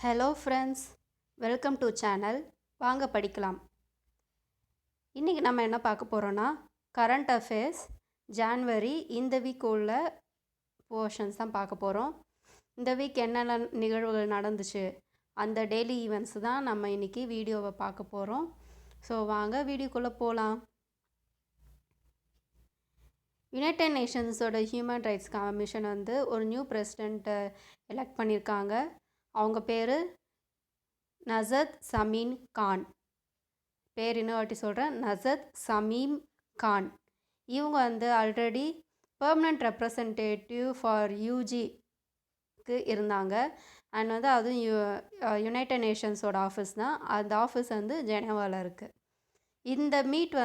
Hello friends, welcome to channel. வாங்க படிக்கலாம். இன்றைக்கி நம்ம என்ன பார்க்க போகிறோன்னா, கரண்ட் அஃபேர்ஸ் ஜான்வரி இந்த வீக் உள்ள போர்ஷன்ஸ் தான் பார்க்க போகிறோம். இந்த வீக் என்னென்ன நிகழ்வுகள் நடந்துச்சு, அந்த டெய்லி ஈவெண்ட்ஸ் தான் நம்ம இன்றைக்கி வீடியோவை பார்க்க போகிறோம். ஸோ வாங்க வீடியோக்குள்ளே போகலாம். யுனைடெட் நேஷன்ஸோட ஹியூமன் ரைட்ஸ் கமிஷன் ஒரு நியூ பிரசிடெண்ட்டை எலெக்ட் பண்ணியிருக்காங்க. அவங்க பேர் நசத் சமீன் கான். பேர் இன்னொரு வாட்டி சொல்கிறேன், நசத் சமீம் கான். இவங்க ஆல்ரெடி பெர்மனண்ட் ரெப்ரசன்டேட்டிவ் ஃபார் யூஜிக்கு இருந்தாங்க. அண்ட் அதுவும் யுனைடெட் நேஷன்ஸோட ஆஃபீஸ் தான். அந்த ஆஃபீஸ் ஜெனீவாவில் இருக்குது. இந்த மீட்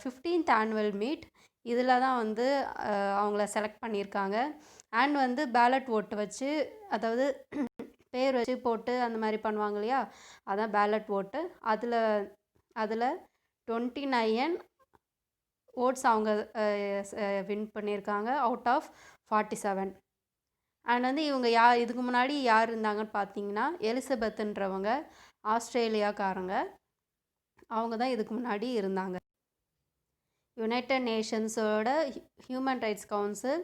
15th ஆனுவல் மீட். இதில் தான் அவங்கள செலக்ட் பண்ணியிருக்காங்க. அண்ட் பேலட் ஓட்டு வச்சு, அதாவது பேர் வச்சு போட்டு அந்த மாதிரி பண்ணுவாங்க இல்லையா, அதான் பேலட் ஓட்டு. அதில் 29 ஓட்ஸ் அவங்க வின் பண்ணியிருக்காங்க அவுட் ஆஃப் 47. அண்ட் இவங்க இதுக்கு முன்னாடி யார் இருந்தாங்கன்னு பார்த்தீங்கன்னா, எலிசபெத்துன்றவங்க ஆஸ்திரேலியாக்காரங்க. அவங்க தான் இதுக்கு முன்னாடி இருந்தாங்க. யுனைடெட் நேஷன்ஸோட ஹியூமன் ரைட்ஸ் கவுன்சில்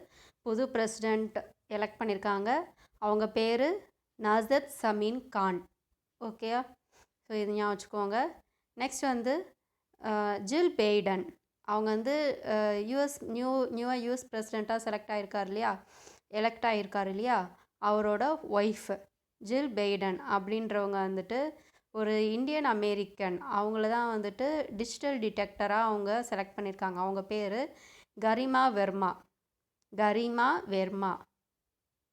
புது பிரசிடெண்ட் எலெக்ட் பண்ணியிருக்காங்க. அவங்க பேர் நசத் சமீன் கான். ஓகேயா? ஸோ இது ஞாபகம் வச்சுக்கோங்க. நெக்ஸ்ட் ஜில் பெய்டன். அவங்க நியூவாக யூஎஸ் பிரசிடெண்ட்டாக எலெக்ட் ஆகியிருக்கார் இல்லையா, அவரோட ஒய்ஃப் ஜில் பெய்டன் அப்படின்றவங்க ஒரு இந்தியன் அமெரிக்கன். அவங்கள தான் டிஜிட்டல் டிடெக்டராக அவங்க செலக்ட் பண்ணியிருக்காங்க. அவங்க பேர் கரிமா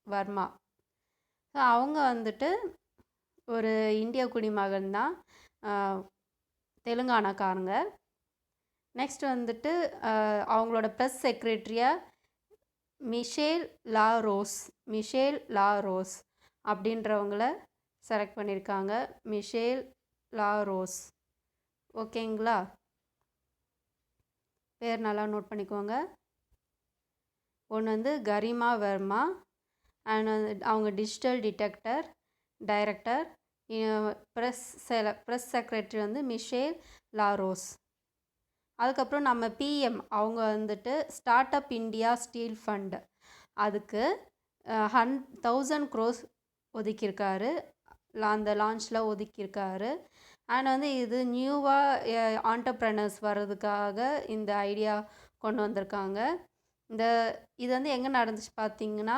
வர்மா. ஸோ அவங்க ஒரு இந்திய குடிமகன் தான், தெலுங்கானாக்காரங்க. நெக்ஸ்ட் அவங்களோட ப்ரெஸ் செக்ரட்டரியாக மிஷேல் லா ரோஸ் அப்படின்றவங்கள செலக்ட் பண்ணியிருக்காங்க. Michelle La Rose. ஓகேங்களா? பேர் நல்லா நோட் பண்ணிக்கோங்க. ஒன்று கரிமா வர்மா, அண்ட் அவங்க digital detector director. Press secretary Michelle La Rose. அதுக்கப்புறம் நம்ம பிஎம் அவங்க startup India seed fund, அதுக்கு 1000 crores ஒதுக்கியிருக்காரு. அந்த லான்ச்சில் ஒதுக்கியிருக்காரு. அண்ட் இது நியூவாக ஆண்டர்ப்ரனர்ஸ் வர்றதுக்காக இந்த ஐடியா கொண்டு வந்திருக்காங்க. இது எங்கே நடந்துச்சு பார்த்தீங்கன்னா,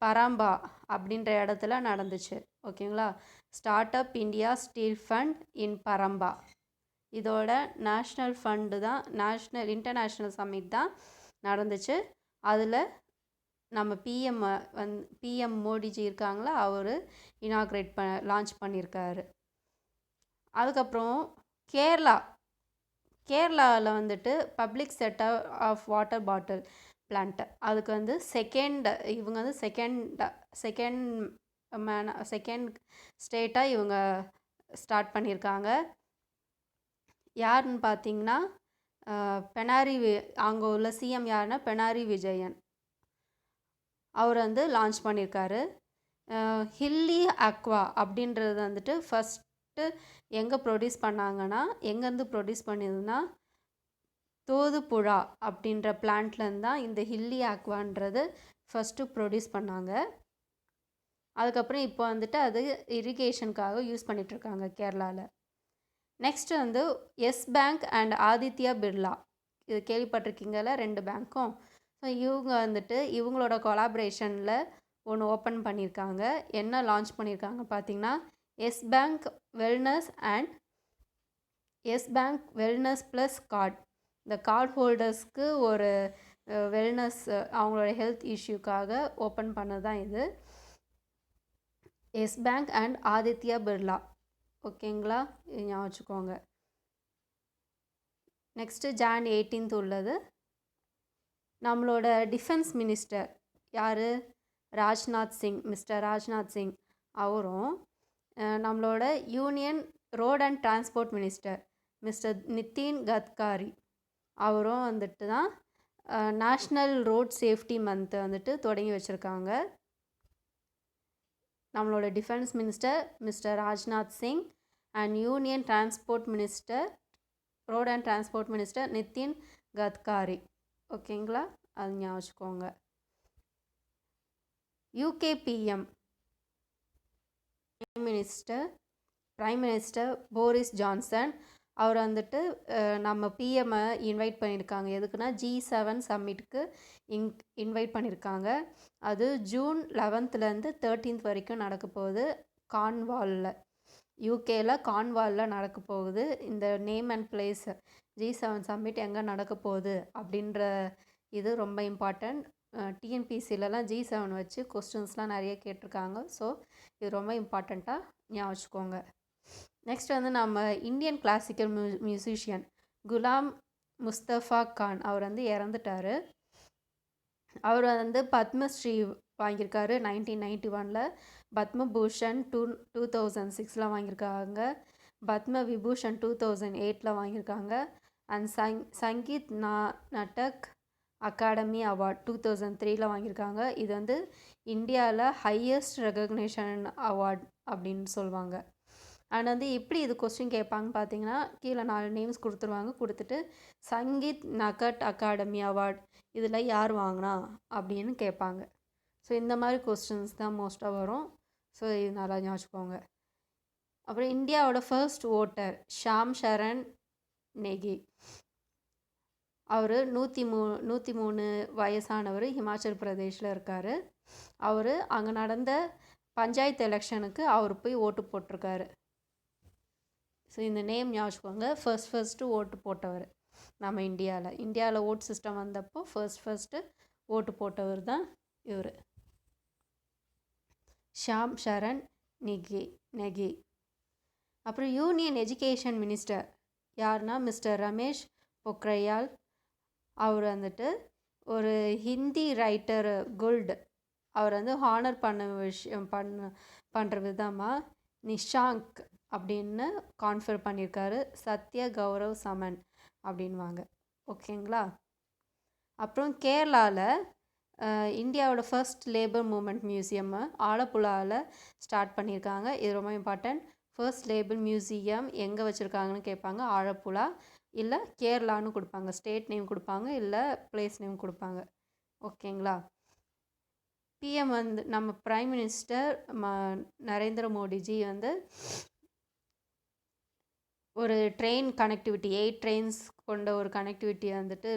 பரம்பா அப்படின்ற இடத்துல நடந்துச்சு. ஓகேங்களா? Startup India seed fund in பரம்பா. இதோட நேஷ்னல் ஃபண்டு தான், இன்டர்நேஷ்னல் சம்மிட் தான் நடந்துச்சு. அதில் நம்ம பிஎம் மோடிஜி இருக்காங்களா, அவர் இனாக்ரேட் லான்ச் பண்ணியிருக்காரு. அதுக்கப்புறம் கேரளாவில் public sector of water bottle plant, அதுக்கு செகண்ட் ஸ்டேட்டாக இவங்க ஸ்டார்ட் பண்ணியிருக்காங்க. யாருன்னு பார்த்தீங்கன்னா, அங்கே உள்ள சிஎம் யாருன்னா பினராயி விஜயன். அவர் லான்ச் பண்ணியிருக்காரு. ஹில்லி அக்வா அப்படின்றது ஃபஸ்ட்டு எங்கே ப்ரொடியூஸ் பண்ணாங்கன்னா, எங்கேருந்து ப்ரொடியூஸ் பண்ணியிருந்ததுன்னா, தோதுப்புழா அப்படின்ற பிளான்ட்லேருந்து தான் இந்த ஹில்லி அக்வான்றது ஃபஸ்ட்டு ப்ரொடியூஸ் பண்ணாங்க. அதுக்கப்புறம் இப்போ அது இரிகேஷனுக்காக யூஸ் பண்ணிகிட்ருக்காங்க கேரளாவில். Next Yes Bank and Aditya Birla, இது கேள்விப்பட்டிருக்கீங்கல்ல, 2 பேங்க்கும். ஸோ இவங்க இவங்களோட கொலாபரேஷனில் ஒன்று ஓப்பன் பண்ணியிருக்காங்க. என்ன லான்ச் பண்ணியிருக்காங்க பார்த்தீங்கன்னா, Yes Bank wellness plus card. இந்த கார்டு ஹோல்டர்ஸ்க்கு ஒரு வெல்னஸ், அவங்களோட ஹெல்த் இஷ்யூக்காக ஓப்பன் பண்ணது தான் இது. Yes Bank and Aditya Birla. ஓகேங்களா? இது ஞாபகம் வச்சுக்கோங்க. நெக்ஸ்ட்டு Jan 18 உள்ளது. நம்மளோட டிஃபென்ஸ் மினிஸ்டர் யார்? மிஸ்டர் ராஜ்நாத் சிங். அவரும் நம்மளோட union road and transport minister mister Nitin Gadkari, அவரும் தான் நேஷ்னல் ரோட் சேஃப்டி மந்த் தொடங்கி வச்சுருக்காங்க. நம்மளோட defence minister mister Rajnath Singh and union transport minister road and transport minister Nitin Gadkari. ஓகேங்களா, அது ஞாபகம் வச்சுக்கோங்க. UK PM prime minister Boris Johnson அவர் வந்துட்டு நம்ம பிஎம்மை இன்வைட் பண்ணியிருக்காங்க. எதுக்குன்னா G7 சம்மிட்டுக்கு இன்வைட் பண்ணியிருக்காங்க. அது ஜூன் 11லேருந்து 13th வரைக்கும் நடக்க போகுது கார்ன்வாலில், யூகேயில் கார்ன்வாலில் நடக்க போகுது. இந்த name and place G7 submit எங்கே நடக்க போகுது அப்படின்ற இது ரொம்ப இம்பார்ட்டண்ட். டிஎன்பிசிலலாம் G7 வச்சு கொஸ்டின்ஸ்லாம் நிறைய கேட்டிருக்காங்க. ஸோ இது ரொம்ப இம்பார்ட்டண்ட்டாக ஞாபகம் வச்சுக்கோங்க. நெக்ஸ்ட் வந்து நம்ம Indian classical musician Ghulam Mustafa Khan அவர் வந்து இறந்துட்டார். அவர் வந்து பத்மஸ்ரீ வாங்கியிருக்காரு 1991, பத்மபூஷன் 2006 வாங்கியிருக்காங்க, பத்ம விபூஷன் 2008 வாங்கியிருக்காங்க, அண்ட் சங்கீத் நாட்டக் அகாடமி அவார்ட் 2003 வாங்கியிருக்காங்க. இது வந்து இந்தியாவில் ஹையஸ்ட் ரெகக்னேஷன் அவார்ட் அப்படின்னு சொல்லுவாங்க. அண்ட் வந்து எப்படி இது கொஸ்டின் கேட்பாங்கன்னு பார்த்தீங்கன்னா, கீழே 4 நேம்ஸ் கொடுத்துருவாங்க. கொடுத்துட்டு சங்கீத் நகட் அகாடமி அவார்ட் இதில் யார் வாங்கினா அப்படின்னு கேட்பாங்க. ஸோ இந்த மாதிரி கொஸ்டின்ஸ் தான் மோஸ்ட்டாக வரும். ஸோ இது நல்லா ஞாபகம். அப்புறம் இந்தியாவோட ஃபர்ஸ்ட் ஓட்டர் ஷாம் சரண் நெகி. அவர் 103 வயசானவர், ஹிமாச்சல் பிரதேஷில் இருக்கார். அவர் அங்கே நடந்த பஞ்சாயத்து எலெக்ஷனுக்கு அவர் போய் ஓட்டு போட்டிருக்காரு. ஸோ இந்த நேம் ஞாபகம். ஃபர்ஸ்ட்டு ஓட்டு போட்டவர் நம்ம இந்தியாவில் ஓட் சிஸ்டம் வந்தப்போ ஃபர்ஸ்ட்டு ஓட்டு போட்டவர் தான் இவர், ஷாம் சரண் நெகி. அப்புறம் யூனியன் எஜுகேஷன் மினிஸ்டர் யாருன்னா மிஸ்டர் ரமேஷ் பொக்ரியால். அவர் வந்துட்டு ஒரு ஹிந்தி ரைட்டர் குல்ட் அவர் வந்து ஹானர் பண்ணுற விதமாக நிஷாங்க் அப்படின்னு கான்ஃபர் பண்ணியிருக்காரு. சத்ய கௌரவ் சமன் அப்படின்வாங்க. ஓகேங்களா. அப்புறம் கேரளாவில் இந்தியாவோட ஃபர்ஸ்ட் லேபர் மூமெண்ட் மியூசியம் ஆலப்புழாவில் ஸ்டார்ட் பண்ணியிருக்காங்க. இது ரொம்ப இம்பார்ட்டன்ட். ஃபர்ஸ்ட் லேபர் மியூசியம் எங்கே வச்சுருக்காங்கன்னு கேட்பாங்க. ஆலப்புழா இல்லை கேரளான்னு கொடுப்பாங்க. ஸ்டேட் நேம் கொடுப்பாங்க, இல்லை பிளேஸ் நேம் கொடுப்பாங்க. ஓகேங்களா. பிஎம் வந்து நம்ம பிரைம் மினிஸ்டர் நரேந்திர மோடிஜி வந்து ஒரு ட்ரெயின் கனெக்டிவிட்டி 8 ட்ரெயின்ஸ் கொண்ட ஒரு கனெக்டிவிட்டி வந்துட்டு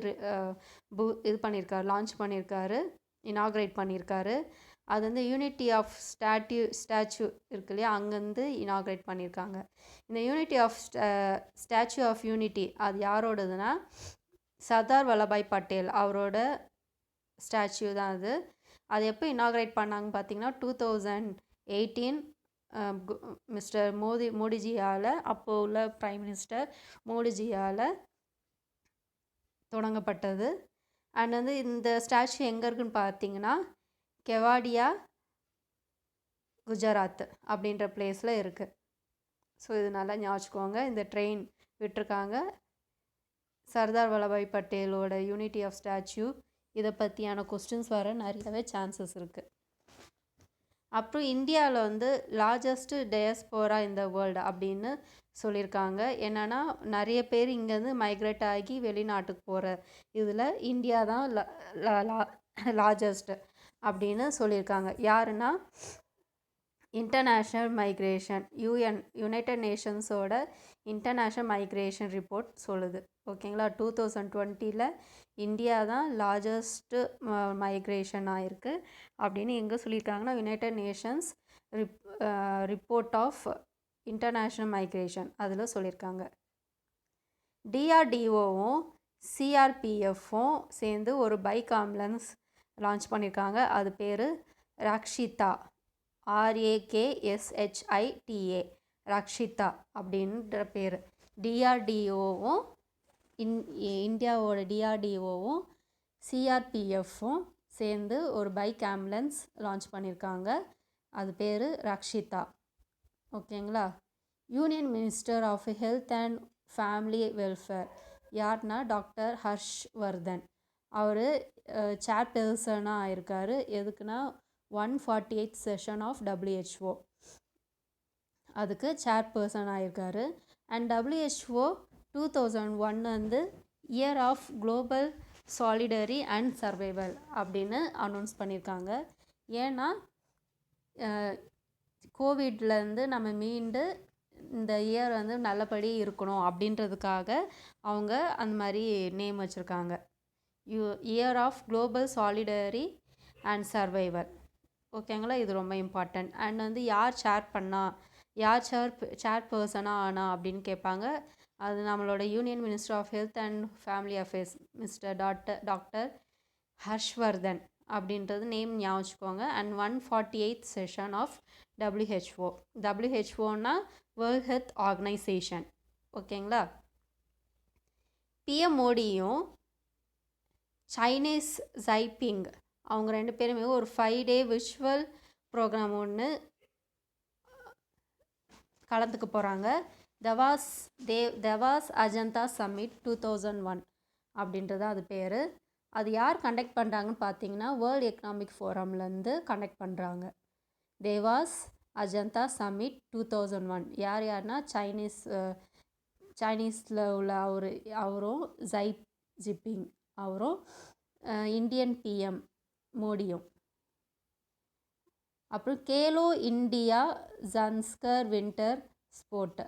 இது பண்ணியிருக்காரு, லான்ச் பண்ணியிருக்காரு, இனாக்ரேட் பண்ணியிருக்காரு. அது வந்து யூனிட்டி ஆஃப் ஸ்டாச்சு இருக்கு இல்லையா, அங்கேருந்து இனாக்ரேட் பண்ணியிருக்காங்க. இந்த unity of statue of unity அது யாரோடதுன்னா சர்தார் வல்லபாய் பட்டேல் அவரோட ஸ்டாச்சு தான் அது. அது எப்போ இனாக்ரேட் பண்ணாங்கன்னு பார்த்தீங்கன்னா 2018 மிஸ்டர் மோடிஜியால், அப்போ உள்ள பிரைம் மினிஸ்டர் மோடிஜியால் தொடங்கப்பட்டது. அண்ட் வந்து இந்த ஸ்டாச்சு எங்கே இருக்குன்னு பார்த்தீங்கன்னா கெவாடியா குஜராத் அப்படின்ற பிளேஸில் இருக்குது. ஸோ இது நல்லா ஞாபகம். இந்த ட்ரெயின் விட்டுருக்காங்க. சர்தார் வல்லபாய் பட்டேலோட யூனிட்டி ஆஃப் ஸ்டாச்சு இதை பற்றியான கொஸ்டின்ஸ் வர நிறையவே சான்சஸ் இருக்குது. அப்புறம் இந்தியாவில் வந்து லார்ஜஸ்ட்டு டயஸ்போரா இந்த வேர்ல்டு அப்படின்னு சொல்லியிருக்காங்க. என்னென்னா நிறைய பேர் இங்கேருந்து மைக்ரேட் ஆகி வெளிநாட்டுக்கு போகிற இதில் இந்தியா தான் லார்ஜஸ்ட்டு அப்படின்னு சொல்லியிருக்காங்க. யாருன்னா இன்டர்நேஷ்னல் மைக்ரேஷன் யுனைடெட் நேஷன்ஸோட இன்டர்நேஷ்னல் மைக்ரேஷன் ரிப்போர்ட் சொல்லுது. ஓகேங்களா. 2020 இந்தியா தான் லார்ஜஸ்ட்டு மைக்ரேஷன் ஆகிருக்கு அப்படின்னு எங்கே சொல்லியிருக்காங்கன்னா United Nations report of international migration அதில் சொல்லியிருக்காங்க. டிஆர்டிஓவும் சிஆர்பிஎஃப்பும் சேர்ந்து ஒரு பைக் ஆம்புலன்ஸ் லான்ச் பண்ணியிருக்காங்க. அது பேர் ரக்ஷிதா, RAKSHITA, ரக்ஷிதா அப்படின்ற பேர். டிஆர்டிஓவும் இந்தியாவோட டிஆர்டிஓவும் சிஆர்பிஎஃப்பும் சேர்ந்து ஒரு பைக் ஆம்புலன்ஸ் லான்ச் பண்ணியிருக்காங்க. அது பேர் ரக்ஷிதா. ஓகேங்களா. Union minister of health and family welfare யார்னா டாக்டர் ஹர்ஷ்வர்தன். அவர் சேர்பர்சனாக இருக்கார். எதுக்குன்னா 148th செஷன் ஆஃப் WHO. அதுக்கு சேர்பர்சன் ஆயிருக்காரு. அண்ட் WHO 2001 வந்து year of global solidarity and survival அப்படின்னு அனௌன்ஸ் பண்ணியிருக்காங்க. ஏன்னா கோவிட்லேருந்து நம்ம மீண்டு இந்த இயர் வந்து நல்லபடி இருக்கணும் அப்படின்றதுக்காக அவங்க அந்த மாதிரி நேம் வச்சுருக்காங்க. Year of global solidarity and survival. ஓகேங்களா, இது ரொம்ப இம்பார்ட்டண்ட். அண்ட் வந்து யார் சேர்பர்சனாக ஆனா அப்படின்னு கேட்பாங்க. அது நம்மளோட union minister of health and family affairs mister doctor Harshvardhan அப்படின்றது நேம் ஞாபகம் வச்சுக்கோங்க. And 148th session of WHO. WHOனா வேர்ல்ட் ஹெல்த் ஆர்கனைசேஷன். ஓகேங்களா. பிஎம் மோடியும் சைனீஸ் ஜைபிங் அவங்க 2 பேருமே ஒரு 5 day விஷுவல் ப்ரோக்ராம் ஒன்று கலந்துக்க போகிறாங்க. தவாஸ் அஜந்தா சம்மிட் 2001 அப்படின்றது அது பேர். அது யார் கண்டக்ட் பண்ணுறாங்கன்னு பார்த்தீங்கன்னா வேர்ல்டு எக்கனாமிக் ஃபோரம்லேருந்து கண்டக்ட் பண்ணுறாங்க. தேவாஸ் அஜந்தா சம்மிட் 2001 யார்னா சைனீஸில் உள்ள அவரும் ஜிபிங் அவரும் இந்தியன் பிஎம் மோடியும். அப்புறம் Khelo India Zanskar winter sport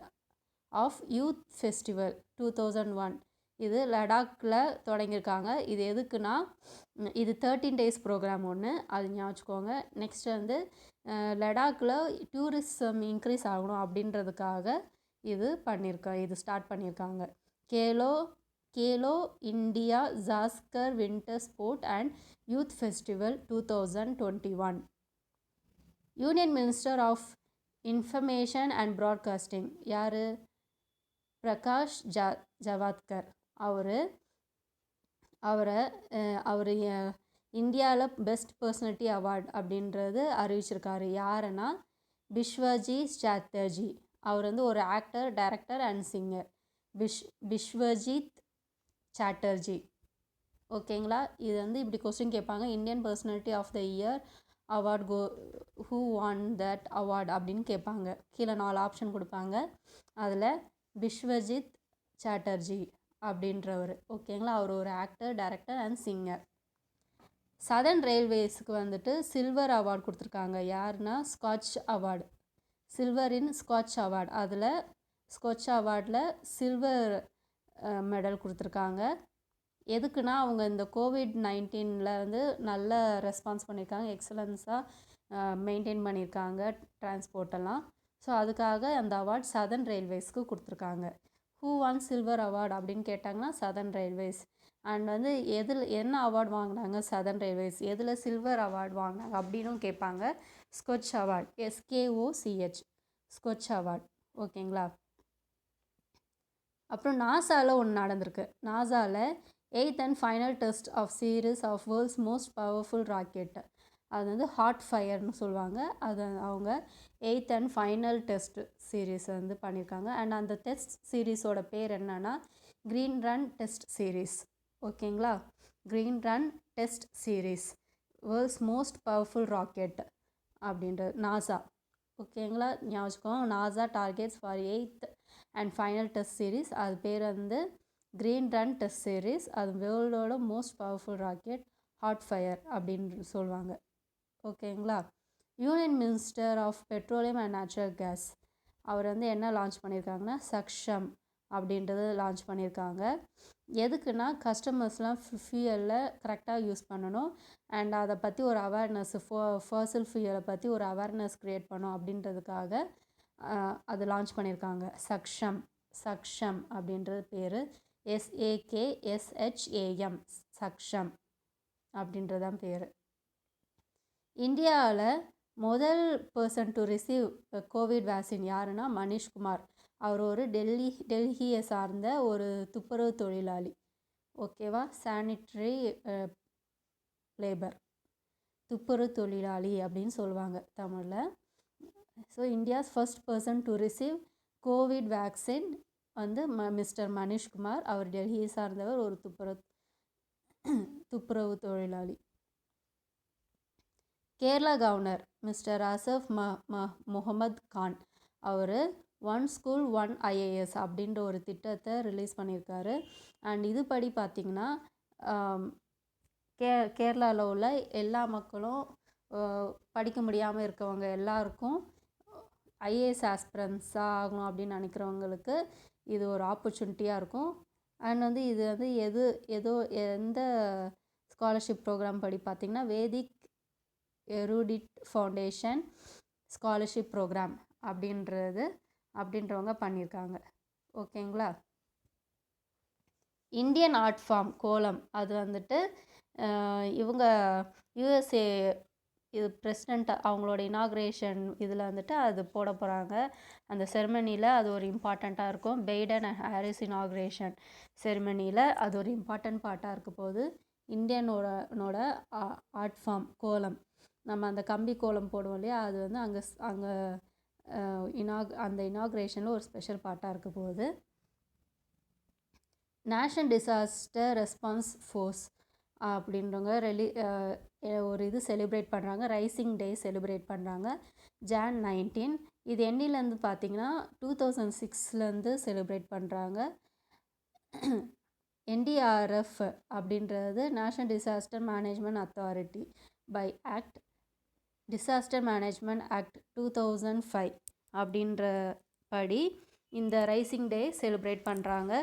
of youth festival 2001 இது லடாக்கில் தொடங்கியிருக்காங்க. இது எதுக்குன்னா இது 13 days ப்ரோக்ராம் ஒன்று, அது ஞாபகம் வச்சுக்கோங்க. நெக்ஸ்ட் வந்து லடாக்கில் டூரிசம் இன்க்ரீஸ் ஆகணும் அப்படின்றதுக்காக இது ஸ்டார்ட் பண்ணியிருக்காங்க. Khelo India Zanskar winter sport and youth festival 2021. Union minister of information and broadcasting யார்? பிரகாஷ் ஜவாத்கர். அவர் இந்தியாவில் பெஸ்ட் பர்சனாலிட்டி அவார்டு அப்படின்றது அறிவிச்சிருக்காரு. யாருன்னா பிஸ்வஜித் சாட்டர்ஜி. அவர் வந்து ஒரு actor, director and singer. Biswajit Chatterjee. ஓகேங்களா. இது வந்து இப்படி கொஸ்டின் கேட்பாங்க. Indian personality of the year award who won that award அப்படின்னு கேட்பாங்க. கீழே 4 ஆப்ஷன் கொடுப்பாங்க. அதில் பிஸ்வஜித் சாட்டர்ஜி அப்படின்றவர். ஓகேங்களா. அவர் ஒரு actor, director and singer. Southern ரயில்வேஸுக்கு வந்துட்டு சில்வர் அவார்டு கொடுத்துருக்காங்க. யாருன்னா Scotch award, silver in Scotch award. அதில் ஸ்காட்ச் அவார்டில் சில்வர் மெடல் கொடுத்துருக்காங்க. எதுக்குன்னா அவங்க இந்த COVID-19 வந்து நல்ல ரெஸ்பான்ஸ் பண்ணியிருக்காங்க, எக்ஸலன்ஸாக மெயின்டைன் பண்ணியிருக்காங்க டிரான்ஸ்போர்ட்டெல்லாம். ஸோ அதுக்காக அந்த அவார்ட் சதர்ன் ரயில்வேஸ்க்கு கொடுத்துருக்காங்க. ஹூ வான் சில்வர் அவார்டு அப்படின்னு கேட்டாங்கன்னா சதர்ன் ரயில்வேஸ். அண்ட் வந்து என்ன அவார்டு வாங்கினாங்க சதர்ன் ரயில்வேஸ், எதில் சில்வர் அவார்டு வாங்கினாங்க அப்படின்னும் கேட்பாங்க. Skoch award, SKOCH, Skoch award. ஓகேங்களா. அப்புறம் நாசாவில் ஒன்று நடந்திருக்கு. நாசாவில் 8th and final test of series of world's most powerful rocket. அது வந்து ஹாட் ஃபயர்னு சொல்லுவாங்க. அது அவங்க 8th and final test series வந்து பண்ணியிருக்காங்க. அண்ட் அந்த டெஸ்ட் சீரீஸோட பேர் என்னன்னா க்ரீன் ரன் டெஸ்ட் சீரீஸ். ஓகேங்களா. Green run test series world's most powerful rocket அப்படின்றது நாசா. ஓகேங்களா. ஞாபகம். NASA targets for 8th and final test series. அது பேர் வந்து க்ரீன் ரன் டெஸ்ட் சீரீஸ். அது வேர்ல்டோட most powerful rocket hot fire அப்படின்னு சொல்லுவாங்க. ஓகேங்களா. Union minister of petroleum and natural gas அவர் வந்து என்ன லான்ச் பண்ணியிருக்காங்கன்னா சக்ஷம் அப்படின்றது லான்ச் பண்ணியிருக்காங்க. எதுக்குன்னா கஸ்டமர்ஸ்லாம் ஃபியூயலில் கரெக்டாக யூஸ் பண்ணணும் அண்ட் அதை பற்றி ஒரு அவேர்னஸ், ஃபர்சல் ஃபியூயலை பற்றி ஒரு அவேர்னஸ் க்ரியேட் பண்ணணும் அப்படின்றதுக்காக அது லான்ச் பண்ணியிருக்காங்க. சக்ஷம் அப்படின்றது பேர். SAKSHAM சக்ஷம் அப்படின்றதான் பேர். இந்தியாவில் முதல் person to receive Covid vaccine யாருன்னா மனிஷ்குமார். அவர் ஒரு டெல்லியை சார்ந்த ஒரு துப்புரவு தொழிலாளி. ஓகேவா. சானிட்ரி லேபர், துப்புரவு தொழிலாளி அப்படின்னு சொல்லுவாங்க தமிழில். So India's first person to receive Covid vaccine வந்து மிஸ்டர் மனிஷ்குமார். அவர் டெல்லியை சார்ந்தவர், ஒரு துப்புரவு தொழிலாளி. கேரளா கவர்னர் மிஸ்டர் அசஃப் முகமது கான் அவர் ஒன் ஸ்கூல் ஒன் ஐஏஎஸ் அப்படின்ற ஒரு திட்டத்தை ரிலீஸ் பண்ணியிருக்காரு. அண்ட் இதுபடி பார்த்திங்கன்னா கேரளாவில் உள்ள எல்லா மக்களும் படிக்க முடியாமல் இருக்கவங்க எல்லாருக்கும் ஐஏஎஸ் ஆஸ்பிரன்ஸாக ஆகணும் அப்படின்னு நினைக்கிறவங்களுக்கு இது ஒரு ஆப்பர்ச்சுனிட்டியாக இருக்கும். அண்ட் வந்து இது வந்து எந்த ஸ்காலர்ஷிப் ப்ரோக்ராம் படி பார்த்திங்கன்னா வேதிக் எருடிட் ஃபவுண்டேஷன் ஸ்காலர்ஷிப் ப்ரோக்ராம் அப்படின்றவங்க பண்ணியிருக்காங்க. ஓகேங்களா. இந்தியன் ஆர்ட் ஃபார்ம் கோலம் அது வந்துட்டு இவங்க யூஎஸ்ஏ இது பிரசிடெண்ட் அவங்களோட இனாக்ரேஷன் இதில் வந்துட்டு அது போட போகிறாங்க. அந்த செரிமனியில் அது ஒரு இம்பார்ட்டண்ட்டாக இருக்கும். பைடன் அண்ட் ஹாரிஸ் இனாக்ரேஷன் செரிமனியில் அது ஒரு இம்பார்ட்டண்ட் பார்ட்டாக இருக்க போது. இந்தியனோட ஆர்ட் ஃபார்ம் கோலம் நம்ம அந்த கம்பி கோலம் போடுவோம் இல்லையா, அது வந்து அங்கே அந்த இனாக்ரேஷனில் ஒரு ஸ்பெஷல் பார்ட்டாக இருக்க போகுது. நேஷ்னல் டிசாஸ்டர் ரெஸ்பான்ஸ் ஃபோர்ஸ் அப்படின்றவங்க ஒரு இது செலிப்ரேட் பண்ணுறாங்க. ரைசிங் டே செலிப்ரேட் பண்ணுறாங்க Jan 19. இது என்னிலேருந்து பார்த்திங்கன்னா 2006 செலிப்ரேட் பண்ணுறாங்க. NDRF அப்படின்றது national disaster management authority by act disaster management act 2005 அப்படின்ற படி இந்த ரைசிங் டே செலிப்ரேட் பண்ணுறாங்க.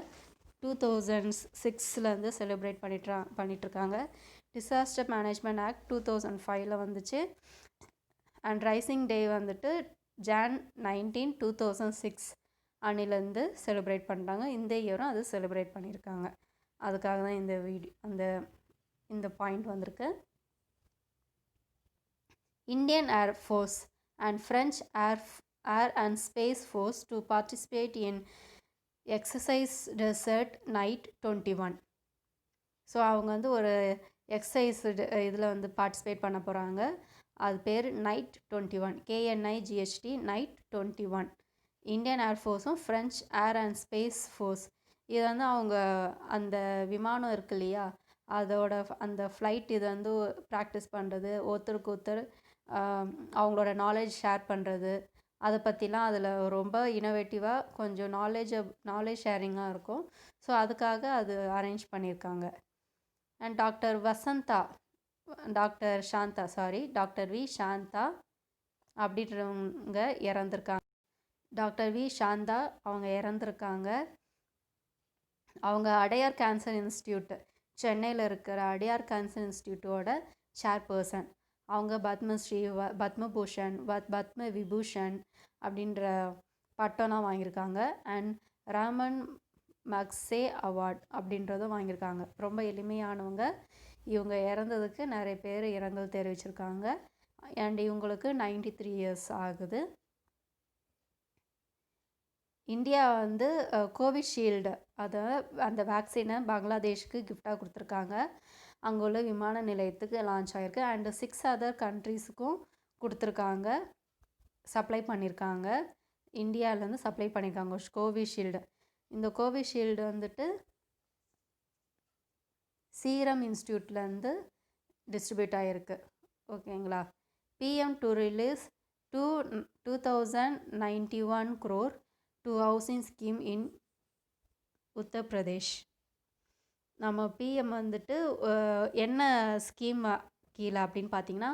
2006 செலிப்ரேட் பண்ணிகிட்ருக்காங்க. டிசாஸ்டர் மேனேஜ்மெண்ட் ஆக்ட் 2005 வந்துச்சு. அண்ட் ரைசிங் டே வந்துட்டு Jan 19, 2006 அன்னிலேருந்து செலிப்ரேட் பண்ணுறாங்க. இந்த இயரும் அது செலிப்ரேட் பண்ணியிருக்காங்க. அதுக்காக தான் இந்த பாயிண்ட் வந்திருக்கு. Indian Air Force and French Air and Space Force to participate in Exercise Desert Night 21. So அவங்க வந்து ஒரு எக்ஸசைஸ் இதில் வந்து பார்ட்டிசிபேட் பண்ண போகிறாங்க. அது பேர் நைட் 21 KNIGHT நைட் 21. இந்தியன் ஏர்ஃபோர்ஸும் French air and space force இது வந்து அவங்க அந்த விமானம் இருக்கு இல்லையா, அதோட அந்த ஃப்ளைட் இது வந்து ப்ராக்டிஸ் பண்ணுறது, ஒருத்தருக்கு ஒருத்தர் அவங்களோட நாலேஜ் ஷேர் பண்ணுறது, அதை பற்றிலாம் அதில் ரொம்ப இனோவேட்டிவாக கொஞ்சம் நாலேஜ் ஷேரிங்காக இருக்கும். ஸோ அதுக்காக அது அரேஞ்ச் பண்ணியிருக்காங்க. அண்ட் டாக்டர் வி சாந்தா அப்படின்றவங்க இறந்துருக்காங்க. டாக்டர் வி சாந்தா அவங்க இறந்துருக்காங்க. அவங்க அடையார் கேன்சர் இன்ஸ்டியூட் சென்னையில் இருக்கிற அடையார் கேன்சர் இன்ஸ்டியூட்டோட சேர்பர்சன். அவங்க பத்மஸ்ரீ, பத்மபூஷன், பத்ம விபூஷன் அப்படின்ற பட்டம்லாம் வாங்கியிருக்காங்க. அண்ட் ராமன் மக்சே அவார்ட் அப்படின்றதும் வாங்கியிருக்காங்க. ரொம்ப எளிமையானவங்க. இவங்க இறந்ததுக்கு நிறைய பேர் இரங்கல் தெரிவிச்சிருக்காங்க. அண்ட் இவங்களுக்கு 93 இயர்ஸ் ஆகுது. இந்தியா வந்து கோவிஷீல்டு அந்த வேக்சினை பங்களாதேஷ்க்கு கிஃப்டாக கொடுத்துருக்காங்க. அங்கே உள்ள விமான நிலையத்துக்கு லான்ச் ஆகிருக்கு. அண்டு 6 அதர் கண்ட்ரீஸுக்கும் கொடுத்துருக்காங்க, சப்ளை பண்ணியிருக்காங்க. இந்தியாவிலேருந்து சப்ளை பண்ணியிருக்காங்க கோவிஷீல்டு. இந்த கோவிஷீல்டு வந்துட்டு சீரம் இன்ஸ்டியூட்லேருந்து டிஸ்ட்ரிபியூட் ஆகிருக்கு. ஓகேங்களா. PM to release 2091 crore to housing scheme in Uttar Pradesh. நம்ம பிஎம் வந்துட்டு என்ன ஸ்கீம் கீழே அப்படின்னு பார்த்தீங்கன்னா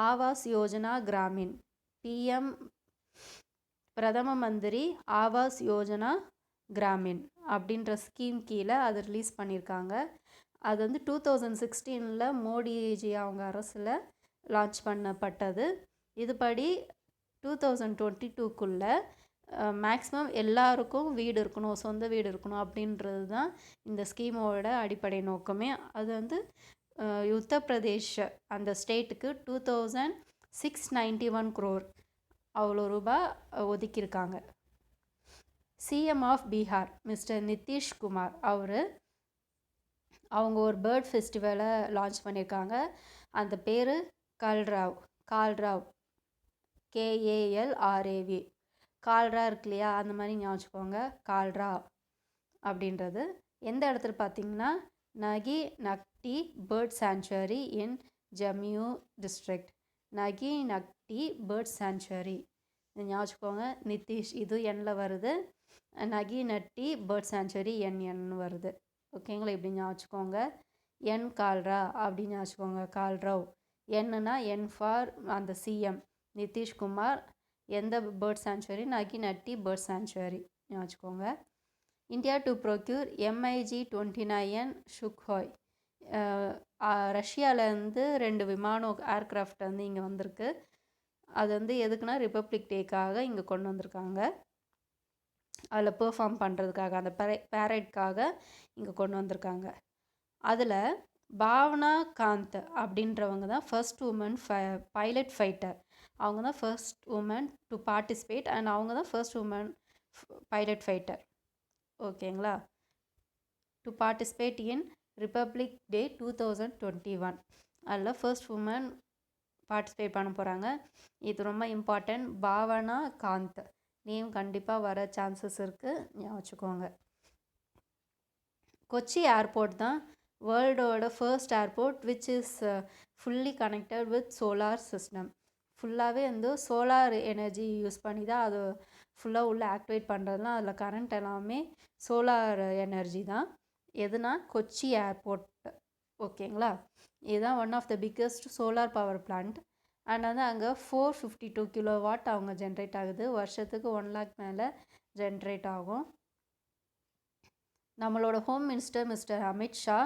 ஆவாஸ் யோஜனா கிராமின், PM பிரதம மந்திரி ஆவாஸ் யோஜனா கிராமின் அப்படின்ற ஸ்கீம் கீழே அது ரிலீஸ் பண்ணியிருக்காங்க. அது வந்து 2016 மோடிஜி அவங்க அரசில் லான்ச் பண்ணப்பட்டது. இதுபடி 2022 மேக்ஸிமம் எல்லாருக்கும் வீடு இருக்கணும், சொந்த வீடு இருக்கணும் அப்படின்றது தான் இந்த ஸ்கீமோட அடிப்படை நோக்கமே. அது வந்து உத்தரப்பிரதேஷ் அந்த ஸ்டேட்டுக்கு 2691 crore அவ்வளோ ரூபாய் ஒதுக்கியிருக்காங்க. CM of Bihar mister Nitish Kumar அவங்க ஒரு பேர்ட் ஃபெஸ்டிவலை லான்ச் பண்ணியிருக்காங்க. அந்த பேர் கால்ராவ் KALRAV. கால்ரா இருக்கு இல்லையா, அந்த மாதிரி ஞாபகம் கால்ரா அப்படின்றது. எந்த இடத்துல பார்த்தீங்கன்னா Nagi Nakti bird sanctuary in Jamui district. நகினட்டி பேர்ட் சாங்சுவரி. ஞாபகம் நிதிஷ், இது எண்ணில் வருது. நகினட்டி பேர்ட் சாங்சுவரி என் வருது. ஓகேங்களா, இப்படி ஞாபகம். என் கால்ரா அப்படின்னு ஞாபகம். கால்ராவ். என்னன்னா என் ஃபார் அந்த சிஎம் நிதிஷ்குமார். எந்த பேர்ட் சாங்சுவரி? நகினட்டி பேர்ட் சாங்சுவரி ஞாபகம். India to procure MiG-29 சுக்ஹாய். ரஷ்யாவிலேருந்து 2 விமானம் ஏர்க்ராஃப்ட் வந்து இங்கே வந்திருக்கு. அது வந்து எதுக்குன்னா ரிப்பப்ளிக் டேக்காக இங்கே கொண்டு வந்திருக்காங்க. அதில் பெர்ஃபார்ம் பண்ணுறதுக்காக, அந்த பேரேட்காக இங்கே கொண்டு வந்திருக்காங்க. அதில் பாவனா காந்த் அப்படின்றவங்க தான் ஃபர்ஸ்ட் உமன் பைலட் ஃபைட்டர். அவங்க தான் first woman to participate and அவங்க தான் ஃபர்ஸ்ட் உமன் பைலட் ஃபைட்டர். ஓகேங்களா, to participate in Republic Day 2021. அதில் ஃபர்ஸ்ட் உமன் பார்ட்டிசிபேட் பண்ண போகிறாங்க. இது ரொம்ப இம்பார்ட்டன்ட். பாவனா காந்த் நேம் கண்டிப்பாக வர சான்சஸ் இருக்குது, ஞாபகம். கொச்சி ஏர்போர்ட் தான் வேர்ல்டோட first airport which is fully connected with solar system. ஃபுல்லாகவே வந்து சோலார் எனர்ஜி யூஸ் பண்ணி தான் அது ஃபுல்லாக உள்ள ஆக்டிவேட் பண்ணுறதுலாம். அதில் கரண்ட் எல்லாமே சோலார் எனர்ஜி தான். எதுனா கொச்சி ஏர்போர்ட். ஓகேங்களா, இதுதான் one of the biggest solar power plant. அண்ட் வந்து அங்கே 452 கிலோவாட் அவங்க ஜென்ரேட் ஆகுது. வருஷத்துக்கு 1 லேக் மேலே ஜென்ரேட் ஆகும். நம்மளோட ஹோம் மினிஸ்டர் மிஸ்டர் அமித்ஷா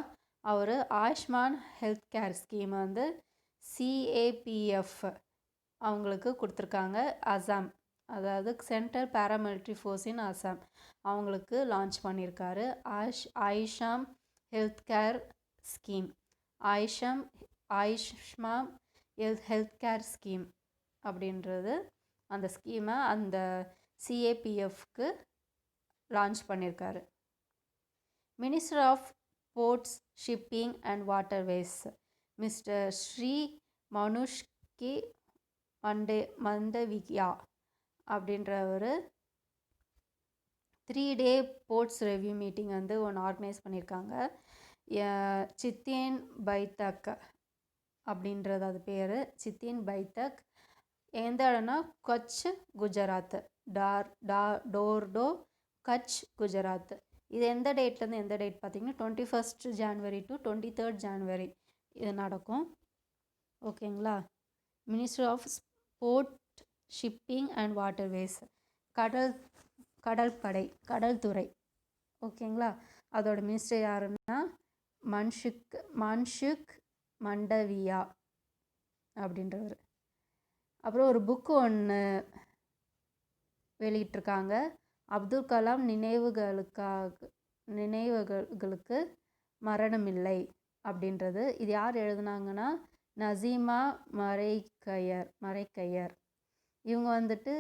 அவர் ஆயுஷ்மான் ஹெல்த் கேர் ஸ்கீம் வந்து CAPF அவங்களுக்கு கொடுத்துருக்காங்க. அசாம், அதாவது சென்ட்ரல் பேராமிலிட்ரி ஃபோர்ஸ் இன் அசாம், அவங்களுக்கு லான்ச் பண்ணியிருக்காரு. Ayushman health care scheme. Ayushman health care scheme அப்படின்றது அந்த ஸ்கீமை அந்த CAPFக்கு லான்ச் பண்ணியிருக்காரு. Minister of ports, shipping and waterways mister Sri மனுஷ்கி Mandaviya அப்படின்றவர் 3 டே போர்ட்ஸ் ரிவ்யூ மீட்டிங் வந்து ஒன்று ஆர்கனைஸ் பண்ணியிருக்காங்க. சித்தின் பைத்தக் அப்படின்றது அது பேர். சித்தின் பைத்தக் எந்த இடம்னா கட்ச், குஜராத். டோர்டோ, கட்ச், குஜராத். இது எந்த டேட்லேருந்து எந்த டேட் பார்த்தீங்கன்னா 21 ஜான்வரி டு 23 ஜான்வரி இது நடக்கும். ஓகேங்களா, minister of port, shipping and waterways, கடல்துறை. ஓகேங்களா, அதோட மினிஸ்டர் யாருன்னா மன்சுக் மண்டவியா அப்படின்றவர். அப்புறம் ஒரு புக்கு ஒன்று வெளியிட்டிருக்காங்க. அப்துல் கலாம் நினைவுகளுக்கு மரணமில்லை அப்படின்றது. இது யார் எழுதுனாங்கன்னா நசீமா மரைக்கையர். இவங்க வந்துட்டு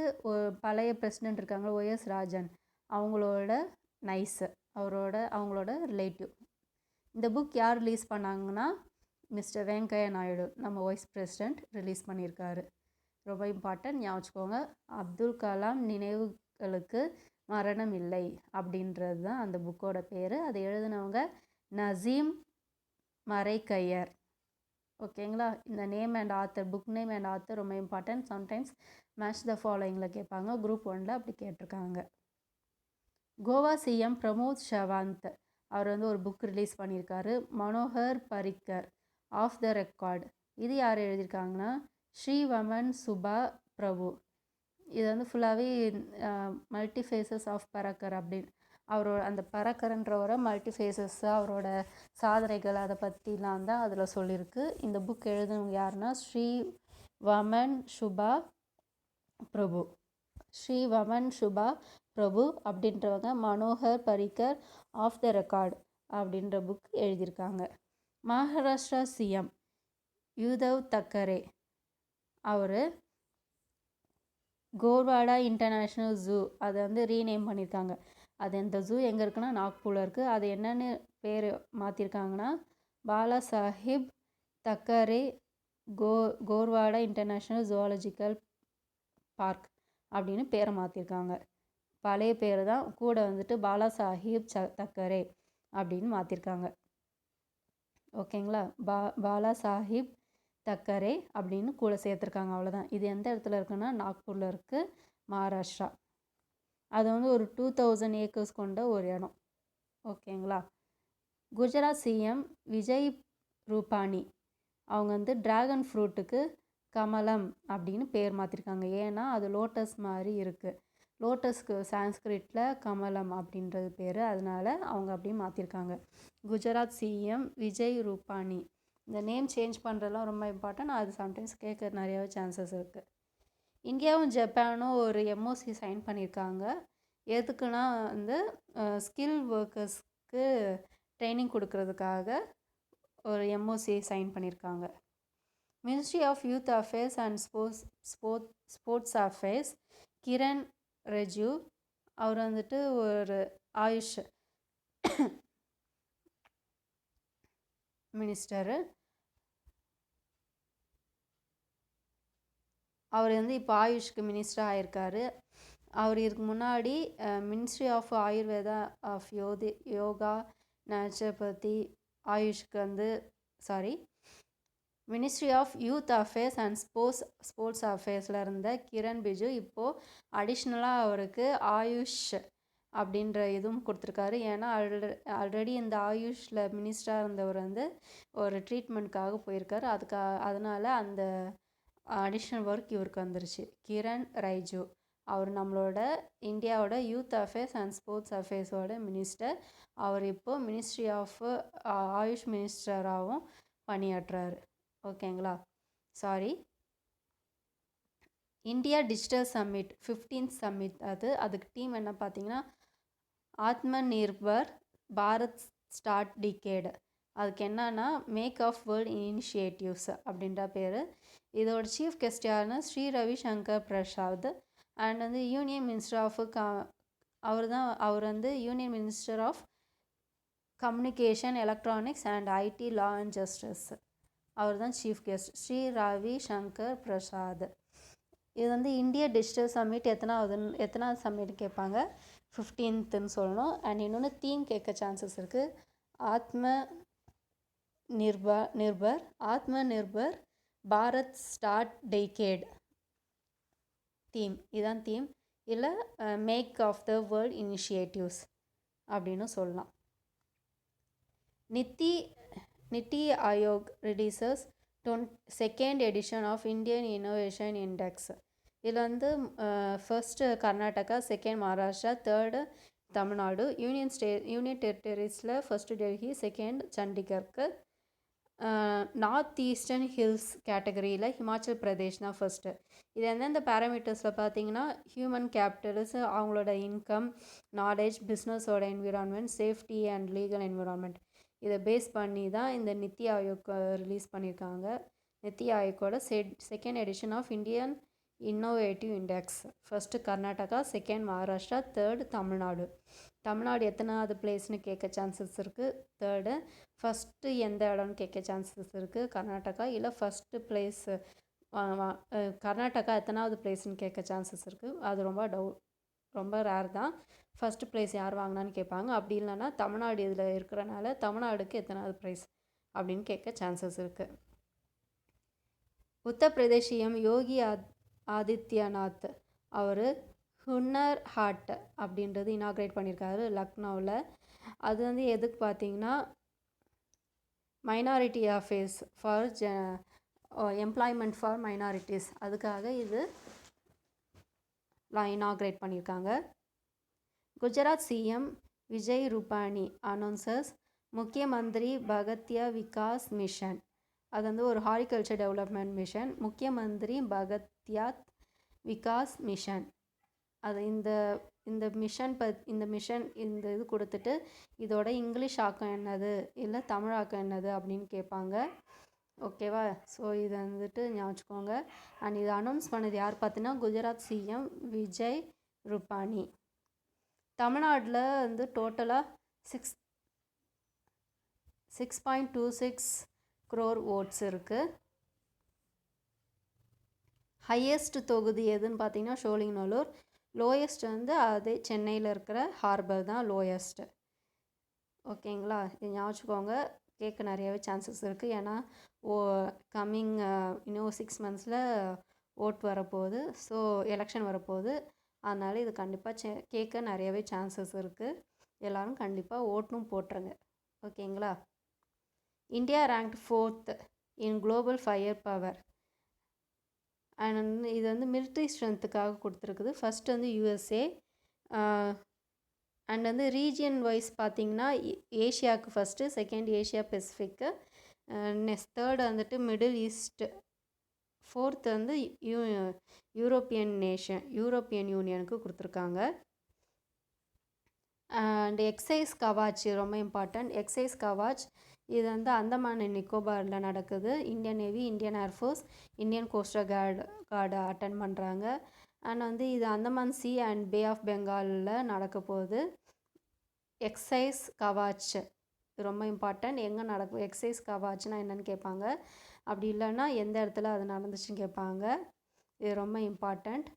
பழைய பிரசிடெண்ட் இருக்காங்க OS ராஜன், அவங்களோட அவங்களோட ரிலேட்டிவ். இந்த புக் யார் ரிலீஸ் பண்ணாங்கன்னா மிஸ்டர் வெங்கையா நாயுடு, நம்ம வைஸ் பிரசிடெண்ட் ரிலீஸ் பண்ணியிருக்காரு. ரொம்ப இம்பார்ட்டன்ட், ஞாபகம். அப்துல் கலாம் நினைவுகளுக்கு மரணம் இல்லை அப்படின்றது தான் அந்த புக்கோட பேர். அதை எழுதினவங்க நசீம் மரைக்கையர். ஓகேங்களா, இந்த name and author, book name and author ரொம்ப இம்பார்ட்டன்ட். சம்டைம்ஸ் மேட்ச் த ஃபாலோயிங்கில் கேட்பாங்க. குரூப் 1 அப்படி கேட்டிருக்காங்க. கோவா சிஎம் பிரமோத் சவாந்த் அவர் வந்து ஒரு புக் ரிலீஸ் பண்ணியிருக்காரு. Manohar Parrikar of the record. இது யார் எழுதியிருக்காங்கன்னா ஸ்ரீவமன் சுபா பிரபு. இது வந்து ஃபுல்லாகவே மல்டி ஃபேஸஸ் ஆஃப் பரக்கர் அப்படின்னு அவரோட அந்த பரக்கர்ன்றவரை மல்டி ஃபேஸஸ்ஸாக அவரோட சாதனைகள் அதை பற்றிலாம் தான் அதில் சொல்லியிருக்கு. இந்த புக் எழுதுனவங்க யாருன்னா ஸ்ரீவமன் சுபா பிரபு அப்படின்றவங்க Manohar Parrikar of the record அப்படின்ற புக் எழுதியிருக்காங்க. மகாராஷ்டிரா சிஎம் யுதவ் தக்கரே அவர் கோர்வாடா இன்டர்நேஷ்னல் ஜூ அதை வந்து ரீநேம் பண்ணியிருக்காங்க. அது இந்த ஜூ எங்கே இருக்குன்னா நாக்பூரில் இருக்குது. அது என்னென்னு பேர் மாற்றிருக்காங்கன்னா Bala Sahib Thackeray Gorewada international zoological park அப்படின்னு பேரை மாற்றிருக்காங்க. பழைய பேர் தான், கூட வந்துட்டு பாலா சாஹிப் தக்கரே அப்படின்னு மாற்றிருக்காங்க. ஓகேங்களா, பாலா சாஹிப் தக்கரே அப்படின்னு கூட சேர்த்துருக்காங்க, அவ்வளோதான். இது எந்த இடத்துல இருக்குன்னா நாக்பூரில் இருக்குது, மகாராஷ்டிரா. அது வந்து ஒரு 2000 ஏக்கர்ஸ் கொண்ட ஒரு இடம். ஓகேங்களா. குஜராத் சிஎம் விஜய் ரூபானி அவங்க வந்து ட்ராகன் ஃப்ரூட்டுக்கு கமலம் அப்படின்னு பேர் மாற்றிருக்காங்க. ஏன்னா அது லோட்டஸ் மாதிரி இருக்குது. லோட்டஸ்க்கு சான்ஸ்கிரிட்டில் கமலம் அப்படின்றது பேர், அதனால அவங்க அப்படியே மாற்றிருக்காங்க. குஜராத் சிஎம் விஜய் ரூபானி. இந்த நேம் சேஞ்ச் பண்ணுறதுலாம் ரொம்ப இம்பார்ட்டன்ட். அது சம்டைம்ஸ் கேட்க நிறையாவே சான்சஸ் இருக்குது. இந்தியாவும் ஜப்பானும் ஒரு எம்ஓசி சைன் பண்ணியிருக்காங்க. எதுக்குன்னா வந்து ஸ்கில் ஒர்க்கர்ஸ்க்கு ட்ரைனிங் கொடுக்கறதுக்காக ஒரு எம்ஓசி சைன் பண்ணியிருக்காங்க. Ministry of youth affairs and sports affairs Kiren Rijiju அவர் வந்துட்டு ஒரு ஆயுஷ் மினிஸ்டரு. அவர் வந்து இப்போ ஆயுஷ்க்கு மினிஸ்டராக ஆயிருக்காரு. அவர் இதுக்கு முன்னாடி ministry of Ayurveda of yoga naturopathy ஆயுஷ்க்கு வந்து ministry of youth affairs and sports அஃபேர்ஸில் இருந்த கிரண் ரிஜிஜு இப்போது அடிஷ்னலாக அவருக்கு ஆயுஷ் அப்படின்ற இதுவும் கொடுத்துருக்காரு. ஏன்னா ஆல்ரெடி இந்த ஆயுஷில் மினிஸ்டராக இருந்தவர் வந்து ஒரு ட்ரீட்மெண்ட்காக போயிருக்காரு. அதனால் அந்த அடிஷ்னல் ஒர்க் இவருக்கு வந்துருச்சு. கிரண் ரிஜிஜு அவர் நம்மளோட இந்தியாவோட யூத் அஃபேர்ஸ் அண்ட் ஸ்போர்ட்ஸ் அஃபேர்ஸோட மினிஸ்டர். அவர் இப்போது மினிஸ்ட்ரி ஆஃப் ஆயுஷ் மினிஸ்டராகவும் பணியாற்றுறாரு. ஓகேங்களா. India digital summit 15th summit. அதுக்கு டீம் என்ன பார்த்தீங்கன்னா ஆத்ம நிர்பர் பாரத் ஸ்டார்ட் டிகேடு. அதுக்கு என்னன்னா மேக் ஆஃப் வேர்ல்ட் இனிஷியேட்டிவ்ஸ் அப்படின்ற பேர். இதோட சீஃப் கெஸ்ட் யாருன்னா ஸ்ரீ ரவிசங்கர் பிரசாத். அண்ட் வந்து யூனியன் மினிஸ்டர் ஆஃப் அவர் வந்து union minister of communication electronics and IT law and justice. அவர் தான் சீஃப் கெஸ்ட் ஸ்ரீ ரவி சங்கர் பிரசாத். இது வந்து இந்தியா டிஜிட்டல் சம்மிட் எத்தனாவது சம்மிட் கேட்பாங்க, 15th சொல்லணும். அண்ட் இன்னொன்று தீம் கேட்க சான்சஸ் இருக்குது. ஆத்ம நிர்பர் பாரத் ஸ்டார்ட் டெக்கேட் இதான் தீம். இல்லை make of the world initiatives அப்படின்னு சொல்லலாம். NITI Aayog releases 2nd edition of Indian innovation index. இதில் வந்து first Karnataka, 2nd Maharashtra, 3rd Tamil Nadu, union டெரிட்டரிஸில் ஃபர்ஸ்ட்டு டெல்லி, 2nd சண்டிகருக்கு, நார்த் ஈஸ்டர்ன் ஹில்ஸ் கேட்டகரியில் ஹிமாச்சல் பிரதேஷ் தான் ஃபர்ஸ்ட்டு. இது எந்தெந்த பேராமீட்டர்ஸில் பார்த்தீங்கன்னா ஹியூமன் கேபிட்டல்ஸ், அவங்களோட இன்கம், நாலேஜ், பிஸ்னஸோட environment, safety and legal environment, இதை பேஸ் பண்ணி தான் இந்த நித்தி ஆயோக் ரிலீஸ் பண்ணியிருக்காங்க. நித்தி ஆயோக்கோட 2nd edition of Indian innovative index. First Karnataka, 2nd Maharashtra, 3rd Tamil Nadu. Tamil Nadu எத்தனாவது பிளேஸ்னு கேட்க சான்சஸ் இருக்குது, 3rd. ஃபஸ்ட்டு எந்த இடம்னு கேட்க சான்சஸ் இருக்குது, கர்நாடகா. இல்லை ஃபஸ்ட்டு பிளேஸ் கர்நாடகா எத்தனாவது பிளேஸ்னு கேட்க சான்சஸ் இருக்குது. அது ரொம்ப ரேர் தான். ஃபஸ்ட்டு ப்ரைஸ் யார் வாங்கினான்னு கேட்பாங்க. அப்படி இல்லைன்னா தமிழ்நாடு இதில் இருக்கிறனால தமிழ்நாடுக்கு எத்தனாவது ப்ரைஸ் அப்படின்னு கேட்க சான்சஸ் இருக்குது. உத்தரப்பிரதேஷ் சிஎம் யோகி ஆதித்யநாத் அவர் ஹுன்னர் ஹாட் அப்படின்றது இனாக்ரேட் பண்ணியிருக்காரு லக்னோவில். அது வந்து எதுக்கு பார்த்தீங்கன்னா minority affairs for employment for minorities, அதுக்காக இது இனாக்ரேட் பண்ணியிருக்காங்க. குஜராத் சிஎம் விஜய் ரூபானி அனௌன்சஸ் முக்கிய மந்திரி பகத்யா விகாஸ் மிஷன். அது வந்து ஒரு ஹார்டிகல்ச்சர் டெவலப்மெண்ட் மிஷன். முக்கிய மந்திரி பகத்யா விகாஸ் மிஷன். அது இந்த மிஷன் இது கொடுத்துட்டு இதோட இங்கிலீஷ் ஆக்கம் என்னது இல்லை தமிழ் ஆக்கம் என்னது அப்படின்னு கேட்பாங்க. ஓகேவா. ஸோ இதை வந்துட்டு ஞாபகிச்சுக்கோங்க. அண்ட் இதை அனௌன்ஸ் பண்ணது யார் பார்த்தீங்கன்னா குஜராத் சிஎம் விஜய் ரூபானி. தமிழ்நாட்டில் வந்து டோட்டலாக 6.26 crore ஓட்ஸ் இருக்குது. ஹையஸ்ட் தொகுதி எதுன்னு பார்த்தீங்கன்னா சோழிங்கநல்லூர். லோயஸ்ட் வந்து அதே சென்னையில் இருக்கிற ஹார்பர் தான் லோயஸ்ட்டு. ஓகேங்களா, இது ஞாபகிச்சுக்கோங்க. கேட்க நிறையவே சான்சஸ் இருக்குது. ஏன்னா ஓ கம்மிங் இன்னும் 6 மந்த்ஸில் ஓட் வரப்போகுது, ஸோ எலெக்ஷன் வரப்போகுது. அதனால் இது கண்டிப்பாக கேட்க நிறையவே சான்சஸ் இருக்குது. எல்லோரும் கண்டிப்பாக ஓட்டும் போட்டுருங்க. ஓகேங்களா? India ranked 4th in global fire power. And இது வந்து மிலிட்ரி ஸ்ட்ரென்த்துக்காக கொடுத்துருக்குது. ஃபஸ்ட்டு வந்து யூஎஸ்ஏ, அண்ட் வந்து ரீஜியன் வைஸ் பார்த்திங்கன்னா ஏஷியாவுக்கு ஃபஸ்ட்டு, செகண்ட் ஏஷியா பெசிஃபிக்கு, நெக்ஸ்ட் தேர்டு வந்துட்டு மிடில் ஈஸ்ட்டு, ஃபோர்த்து வந்து யூரோப்பியன் யூனியனுக்கு கொடுத்துருக்காங்க. அண்ட் எக்ஸைஸ் கவாச் ரொம்ப இம்பார்ட்டண்ட். எக்ஸைஸ் கவாச் இது வந்து அந்தமான் அண்ட் நிக்கோபாரில் நடக்குது. Indian navy, Indian air force, Indian coastal guard attend பண்ணுறாங்க. அண்ட் வந்து இது Andaman sea and bay of பெங்காலில் நடக்க போகுது. எக்ஸைஸ் கவாச் ரொம்ப இம்பார்ட்டண்ட். எங்கே நடக்கும் எக்ஸைஸ் கவாச்னா என்னன்னு கேட்பாங்க. அப்படி இல்லைன்னா எந்த இடத்துல அது நடந்துச்சுன்னு கேட்பாங்க. இது ரொம்ப இம்பார்ட்டண்ட்.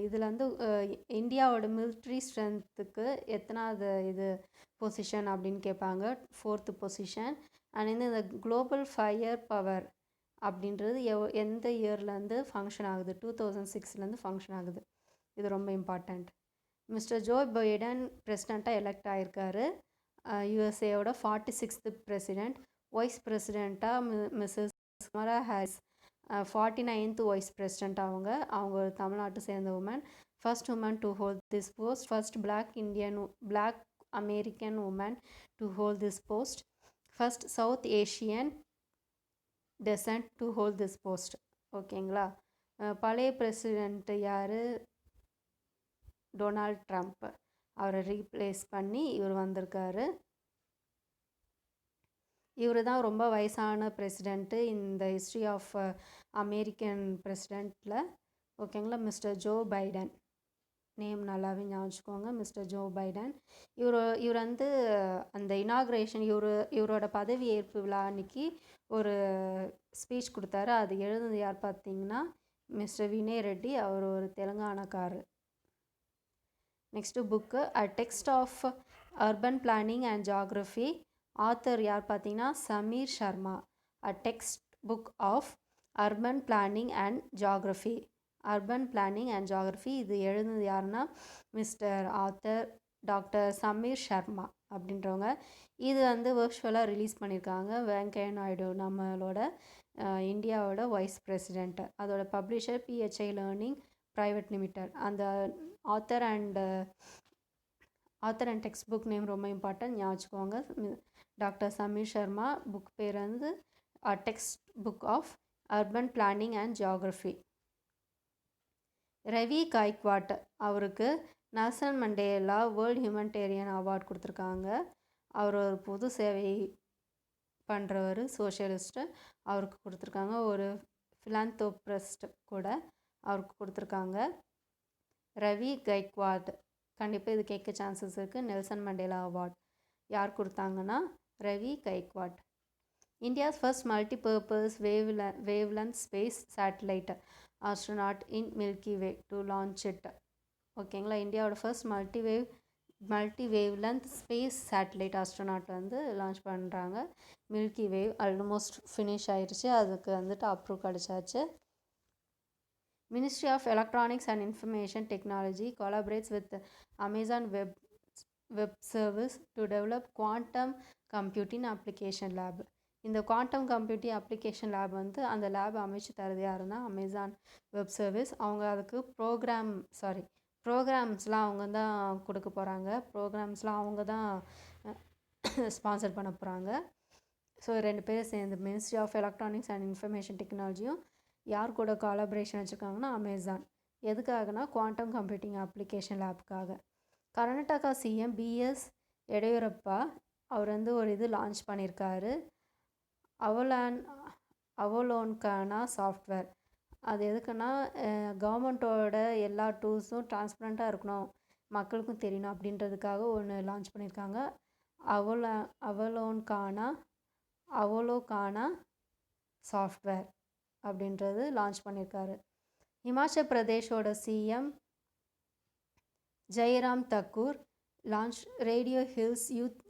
இதில் வந்து இந்தியாவோட மிலிட்ரி ஸ்ட்ரென்த்துக்கு எத்தனாவது இது பொசிஷன் அப்படின்னு கேட்பாங்க. 4th position. அண்ட் இந்த குளோபல் ஃபயர் பவர் அப்படின்றது எந்த இயர்லேருந்து ஃபங்க்ஷன் ஆகுது? 2006லேருந்து ஃபங்க்ஷன் ஆகுது. இது ரொம்ப இம்பார்ட்டண்ட். மிஸ்டர் ஜோ பைடன் பிரசிடெண்ட்டாக எலெக்ட் ஆகிருக்காரு. யூஎஸ்ஏயோட 46th பிரசிடெண்ட். வைஸ் பிரசிடெண்ட்டாக Mrs Kamala Harris 49th vice president. அவங்க ஒரு தமிழ்நாட்டை சேர்ந்த woman. First woman to hold this post. First black American woman to hold this post. First south Asian descent to hold this post. ஓகேங்களா? பழைய president யார்? Donald Trump. அவரை replace பண்ணி இவர் வந்திருக்காரு. இவர் தான் ரொம்ப வயசான பிரசிடெண்ட்டு இந்த ஹிஸ்ட்ரி ஆஃப் அமெரிக்கன் பிரசிடெண்ட்டில். ஓகேங்களா? மிஸ்டர் ஜோ பைடன் நேம் நல்லாவே ஞாபகம். மிஸ்டர் ஜோ பைடன் இவர் வந்து அந்த இனாக்ரேஷன் இவரோட பதவி ஏற்பு விழா அன்னைக்கு ஒரு ஸ்பீச் கொடுத்தாரு. அது எழுதுனது யார் பார்த்தீங்கன்னா மிஸ்டர் வினய் ரெட்டி. அவர் ஒரு தெலுங்கானாக்காரர். Next book a text of urban planning and geography. Author யார் பார்த்தீங்கன்னா Sameer Sharma. A text book of urban planning and geography. Urban planning and geography இது எழுதுனது யாருன்னா mister author doctor Sameer Sharma அப்படின்றவங்க. இது வந்து வர்ச்சுவலாக ரிலீஸ் பண்ணியிருக்காங்க. வெங்கையா நாயுடு நம்மளோட இந்தியாவோட வைஸ் பிரசிடெண்ட். அதோட publisher PHI learning private limited. அந்த author and text book name ரொம்ப இம்பார்ட்டன்ட், ஞாபகம். டாக்டர் சமீர் சர்மா. புக் பேர் வந்து text book of urban planning and geography. Ravi Gaikwad அவருக்கு Nelson Mandela world humanitarian award கொடுத்துருக்காங்க. அவர் ஒரு பொது சேவை பண்ணுறவர், சோஷியலிஸ்ட்டு. அவருக்கு கொடுத்துருக்காங்க. ஒரு ஃபிலாந்தோப்ரஸ்ட் கூட அவருக்கு கொடுத்துருக்காங்க. ரவி கைக்வாட். கண்டிப்பாக இது கேட்க சான்சஸ் இருக்குது. நெல்சன் மண்டேலா அவார்ட் யார் கொடுத்தாங்கன்னா Ravi Gaikwad. India's first multipurpose wavelength space satellite astronaut in milky way to launch it. ஓகேங்களா? இந்தியாவோட first multi wavelength space satellite astronaut வந்து லான்ச் பண்ணுறாங்க. மில்கி வேவ் ஆல்மோஸ்ட் ஃபினிஷ் ஆயிடுச்சு. அதுக்கு வந்துட்டு approve கிடச்சாச்சு. Ministry of Electronics and Information Technology collaborates with Amazon Web Service to develop Quantum Computing Application Lab. இந்த quantum computing application lab வந்து அந்த lab அமைச்சு தரது யாருன்னா அமேசான் வெப் சர்வீஸ். அவங்க அதுக்கு ப்ரோக்ராம்ஸ்லாம் அவங்க தான் கொடுக்க போகிறாங்க. ப்ரோக்ராம்ஸ்லாம் அவங்க தான் ஸ்பான்சர் பண்ண போகிறாங்க. ஸோ 2 பேரும் சேர்ந்து ministry of electronics and information டெக்னாலஜியும் யார் கூட கொலாபரேஷன் வச்சுருக்காங்கன்னா அமேசான். எதுக்காகனா குவாண்டம் கம்ப்யூட்டிங் அப்ளிகேஷன் லேப்புக்காக. கர்நாடகா சிஎம் பிஎஸ் எடியூரப்பா அவர் வந்து ஒரு இது லான்ச் பண்ணியிருக்காரு. அவலோன்கான சாஃப்ட்வேர். அது எதுக்குன்னா கவர்மெண்ட்டோட எல்லா டூல்ஸும் டிரான்ஸ்பரண்ட்டாக இருக்கணும், மக்களுக்கும் தெரியணும் அப்படின்றதுக்காக ஒன்று லான்ச் பண்ணியிருக்காங்க. அவலோகானா சாஃப்ட்வேர் அப்படின்றது லான்ச் பண்ணியிருக்காரு. ஹிமாச்சல் பிரதேஷோட CM Jairam Thakur launch radio hills youth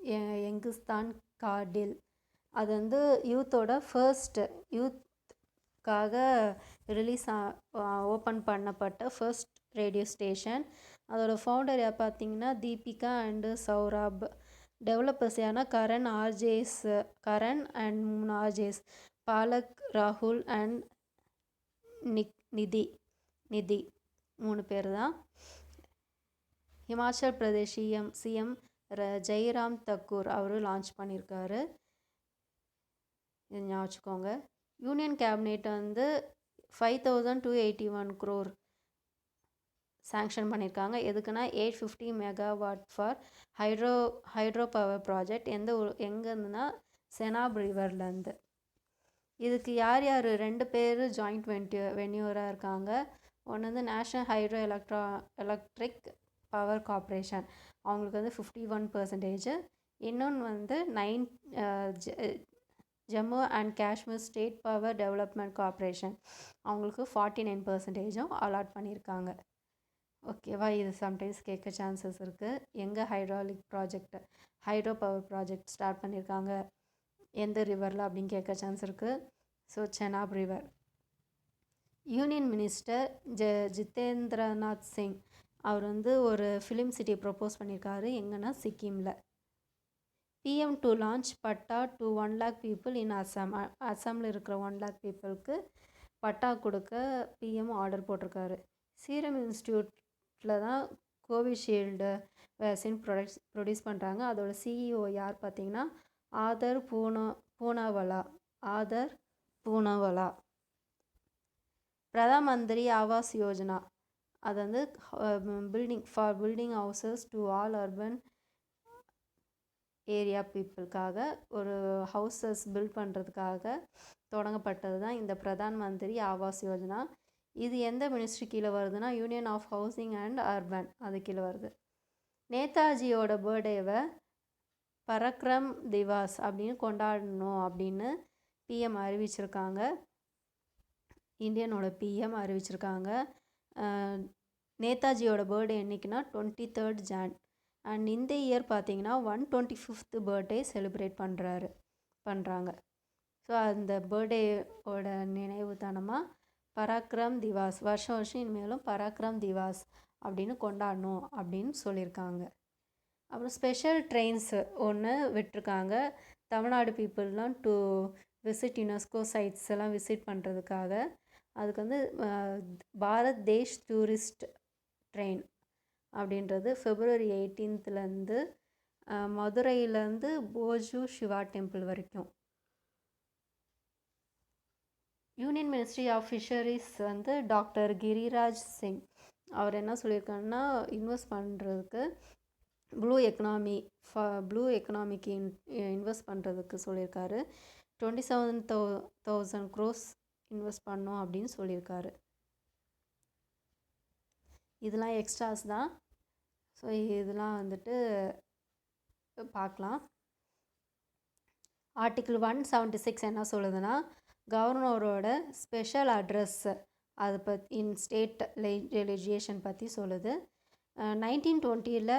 Youngistan கார்டில் அது வந்து யூத்தோட ஃபர்ஸ்ட்டு யூத்காக ஓப்பன் பண்ணப்பட்ட ஃபர்ஸ்ட் ரேடியோ ஸ்டேஷன். அதோட ஃபவுண்டர் யார் பார்த்தீங்கன்னா தீபிகா அண்டு சௌராப். டெவலப்பர்ஸ் யாருன்னா கரண் அண்ட் 3 ஆர்ஜேஸ் பாலக், ராகுல் அண்ட் நிதி 3 பேர் தான். ஹிமாச்சல் பிரதேஷ் சிஎம் ஜெய்ராம் தக்கூர் அவரு லான்ச் பண்ணியிருக்காரு. இது ஞாபகம் வச்சுக்கோங்க. யூனியன் கேபினெட் வந்து 5281 crore சாங்ஷன் பண்ணியிருக்காங்க. எதுக்குன்னா 850 megawatt for hydro power project. எங்கேருந்துன்னா செனாப் ரிவர்லேருந்து. இதுக்கு யார் 2 பேர் ஜாயிண்ட் வென்யூராக இருக்காங்க. ஒன்று வந்து national hydro electric power corporation, அவங்களுக்கு வந்து 51%. இன்னொன்று வந்து Jammu and Kashmir state power development corporation, அவங்களுக்கு 49% அலாட் பண்ணியிருக்காங்க. ஓகேவா? இது சம்டைம்ஸ் கேட்க சான்சஸ் இருக்குது. எங்கே ஹைட்ரோ பவர் ப்ராஜெக்ட் ஸ்டார்ட் பண்ணியிருக்காங்க, எந்த ரிவரில் அப்படின்னு கேட்க சான்ஸ் இருக்குது. So Chenab river. Union minister Jitendranath Singh அவர் வந்து ஒரு ஃபிலிம் சிட்டி ப்ரப்போஸ் பண்ணியிருக்காரு. எங்கன்னா சிக்கிமில். PM to launch patta to 1 lakh people in Assam. அசாமில் இருக்கிற 1 lakh பீப்புளுக்கு பட்டா கொடுக்க பிஎம் ஆர்டர் போட்டிருக்காரு. சீரம் இன்ஸ்டியூட்டில் தான் கோவிஷீல்டு வேக்சின் ப்ரொடியூஸ் பண்ணுறாங்க. அதோட சிஇஓ யார் பார்த்தீங்கன்னா ஆதர் பூனாவலா. பிரதான் மந்திரி ஆவாஸ் யோஜனா, அது வந்து building houses to all urban area பீப்புளுக்காக ஒரு ஹவுசஸ் பில்ட் பண்ணுறதுக்காக தொடங்கப்பட்டது தான் இந்த பிரதான் மந்திரி ஆவாஸ் யோஜனா. இது எந்த மினிஸ்ட்ரி கீழே வருதுன்னா union of housing and urban, அது கீழே வருது. நேதாஜியோட பர்த்டேவை பரக்ரம் திவாஸ் அப்படின்னு கொண்டாடணும் அப்படின்னு பிஎம் அறிவிச்சிருக்காங்க. இந்தியனோட பிஎம் அறிவிச்சிருக்காங்க. நேதாஜியோட பர்த்டே என்றைக்குன்னா 23rd Jan. அண்ட் இந்த இயர் பார்த்தீங்கன்னா 125th பர்த்டே செலிப்ரேட் பண்ணுறாங்க. ஸோ அந்த பர்த்டேவோட நினைவு தானமாக பராக்ரம் திவாஸ் வருஷம் இனிமேலும் பராக்ரம் திவாஸ் அப்படின்னு கொண்டாடணும் அப்படின்னு சொல்லியிருக்காங்க. அப்புறம் ஸ்பெஷல் ட்ரெயின்ஸு ஒன்று விட்டிருக்காங்க. தமிழ்நாடு பீப்புளெலாம் டு விசிட் யுனெஸ்கோ சைட்ஸ் எல்லாம் விசிட் பண்ணுறதுக்காக. அதுக்கு வந்து பாரத் தேஷ் டூரிஸ்ட் ட்ரெயின் அப்படின்றது February 18th மதுரையிலேருந்து போஜு சிவா டெம்பிள் வரைக்கும். யூனியன் மினிஸ்ட்ரி ஆஃப் ஃபிஷரிஸ் வந்து டாக்டர் கிரிராஜ் சிங் அவர் என்ன சொல்லியிருக்காருன்னா இன்வெஸ்ட் பண்ணுறதுக்கு ப்ளூ எக்கனாமிக்கு இன்வெஸ்ட் பண்ணுறதுக்கு சொல்லியிருக்காரு. 27,000 crores இன்வெஸ்ட் பண்ணோம் அப்படின்னு சொல்லியிருக்காரு. இதெல்லாம் எக்ஸ்ட்ராஸ் தான். ஸோ இதெல்லாம் வந்துட்டு பார்க்கலாம். ஆர்டிக்கிள் 176 என்ன சொல்லுதுன்னா கவர்னரோட ஸ்பெஷல் அட்ரஸ் அது இன் ஸ்டேட் லெஜிஸ்லேஷன் பற்றி சொல்லுது. 1920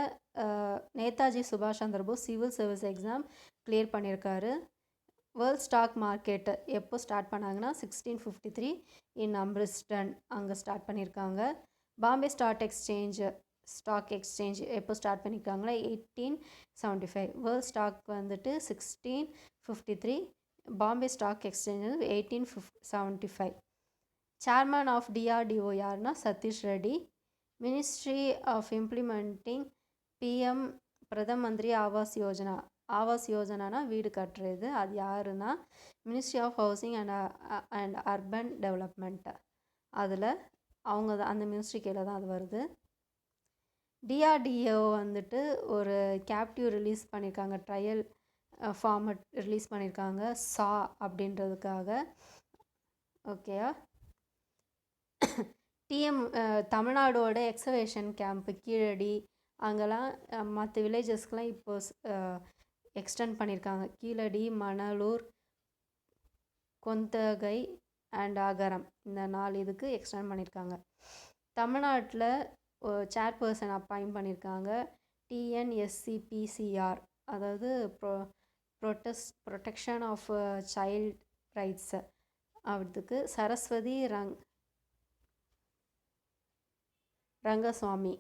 நேதாஜி சுபாஷ் Chandra Bose civil service exam clear பண்ணியிருக்காரு. வேர்ல்ட் ஸ்டாக் மார்க்கெட் எப்போ ஸ்டார்ட் பண்ணாங்கன்னா 1653 இன் அம்ரிஸ்டன் அங்கே ஸ்டார்ட் பண்ணியிருக்காங்க. பாம்பே ஸ்டாக் எக்ஸ்சேஞ்ச் எப்போ ஸ்டார்ட் பண்ணியிருக்காங்களா 1875. வேர்ல்ட் ஸ்டாக் வந்துட்டு 1653, Bombay stock exchange 1875. Chairman of DRDO யாருன்னா Satish Reddy. Ministry of implementing PM Pradhan Mantri Awas யோஜனானா வீடு கட்டுறது. அது யாருன்னா ministry of housing and urban development. அதில் அவங்க அந்த மினிஸ்ட்ரி கீழே தான் அது வருது. DRDO வந்துட்டு ஒரு கேப்டிவ் ரிலீஸ் பண்ணியிருக்காங்க, ட்ரையல் ஃபார்மட் ரிலீஸ் பண்ணியிருக்காங்க சா அப்படின்றதுக்காக. ஓகேயா? தமிழ்நாடோட எக்ஸவேஷன் கேம்ப்பு கீழடி அங்கெல்லாம் மற்ற வில்லேஜஸ்க்கெலாம் இப்போ எக்ஸ்டெண்ட் பண்ணியிருக்காங்க. கீழடி, மணலூர், கொந்தகை அண்ட் அகரம் இந்த 4 இதுக்கு எக்ஸ்டெண்ட் பண்ணியிருக்காங்க. தமிழ்நாட்டில் சேர்பர்சன் அப்பாயிண்ட் பண்ணியிருக்காங்க TNSCPCR, அதாவது ப்ரொடெக்ஷன் ஆஃப் சைல்ட் ரைட்ஸு. அதுக்கு சரஸ்வதி ரங்கசுவாமி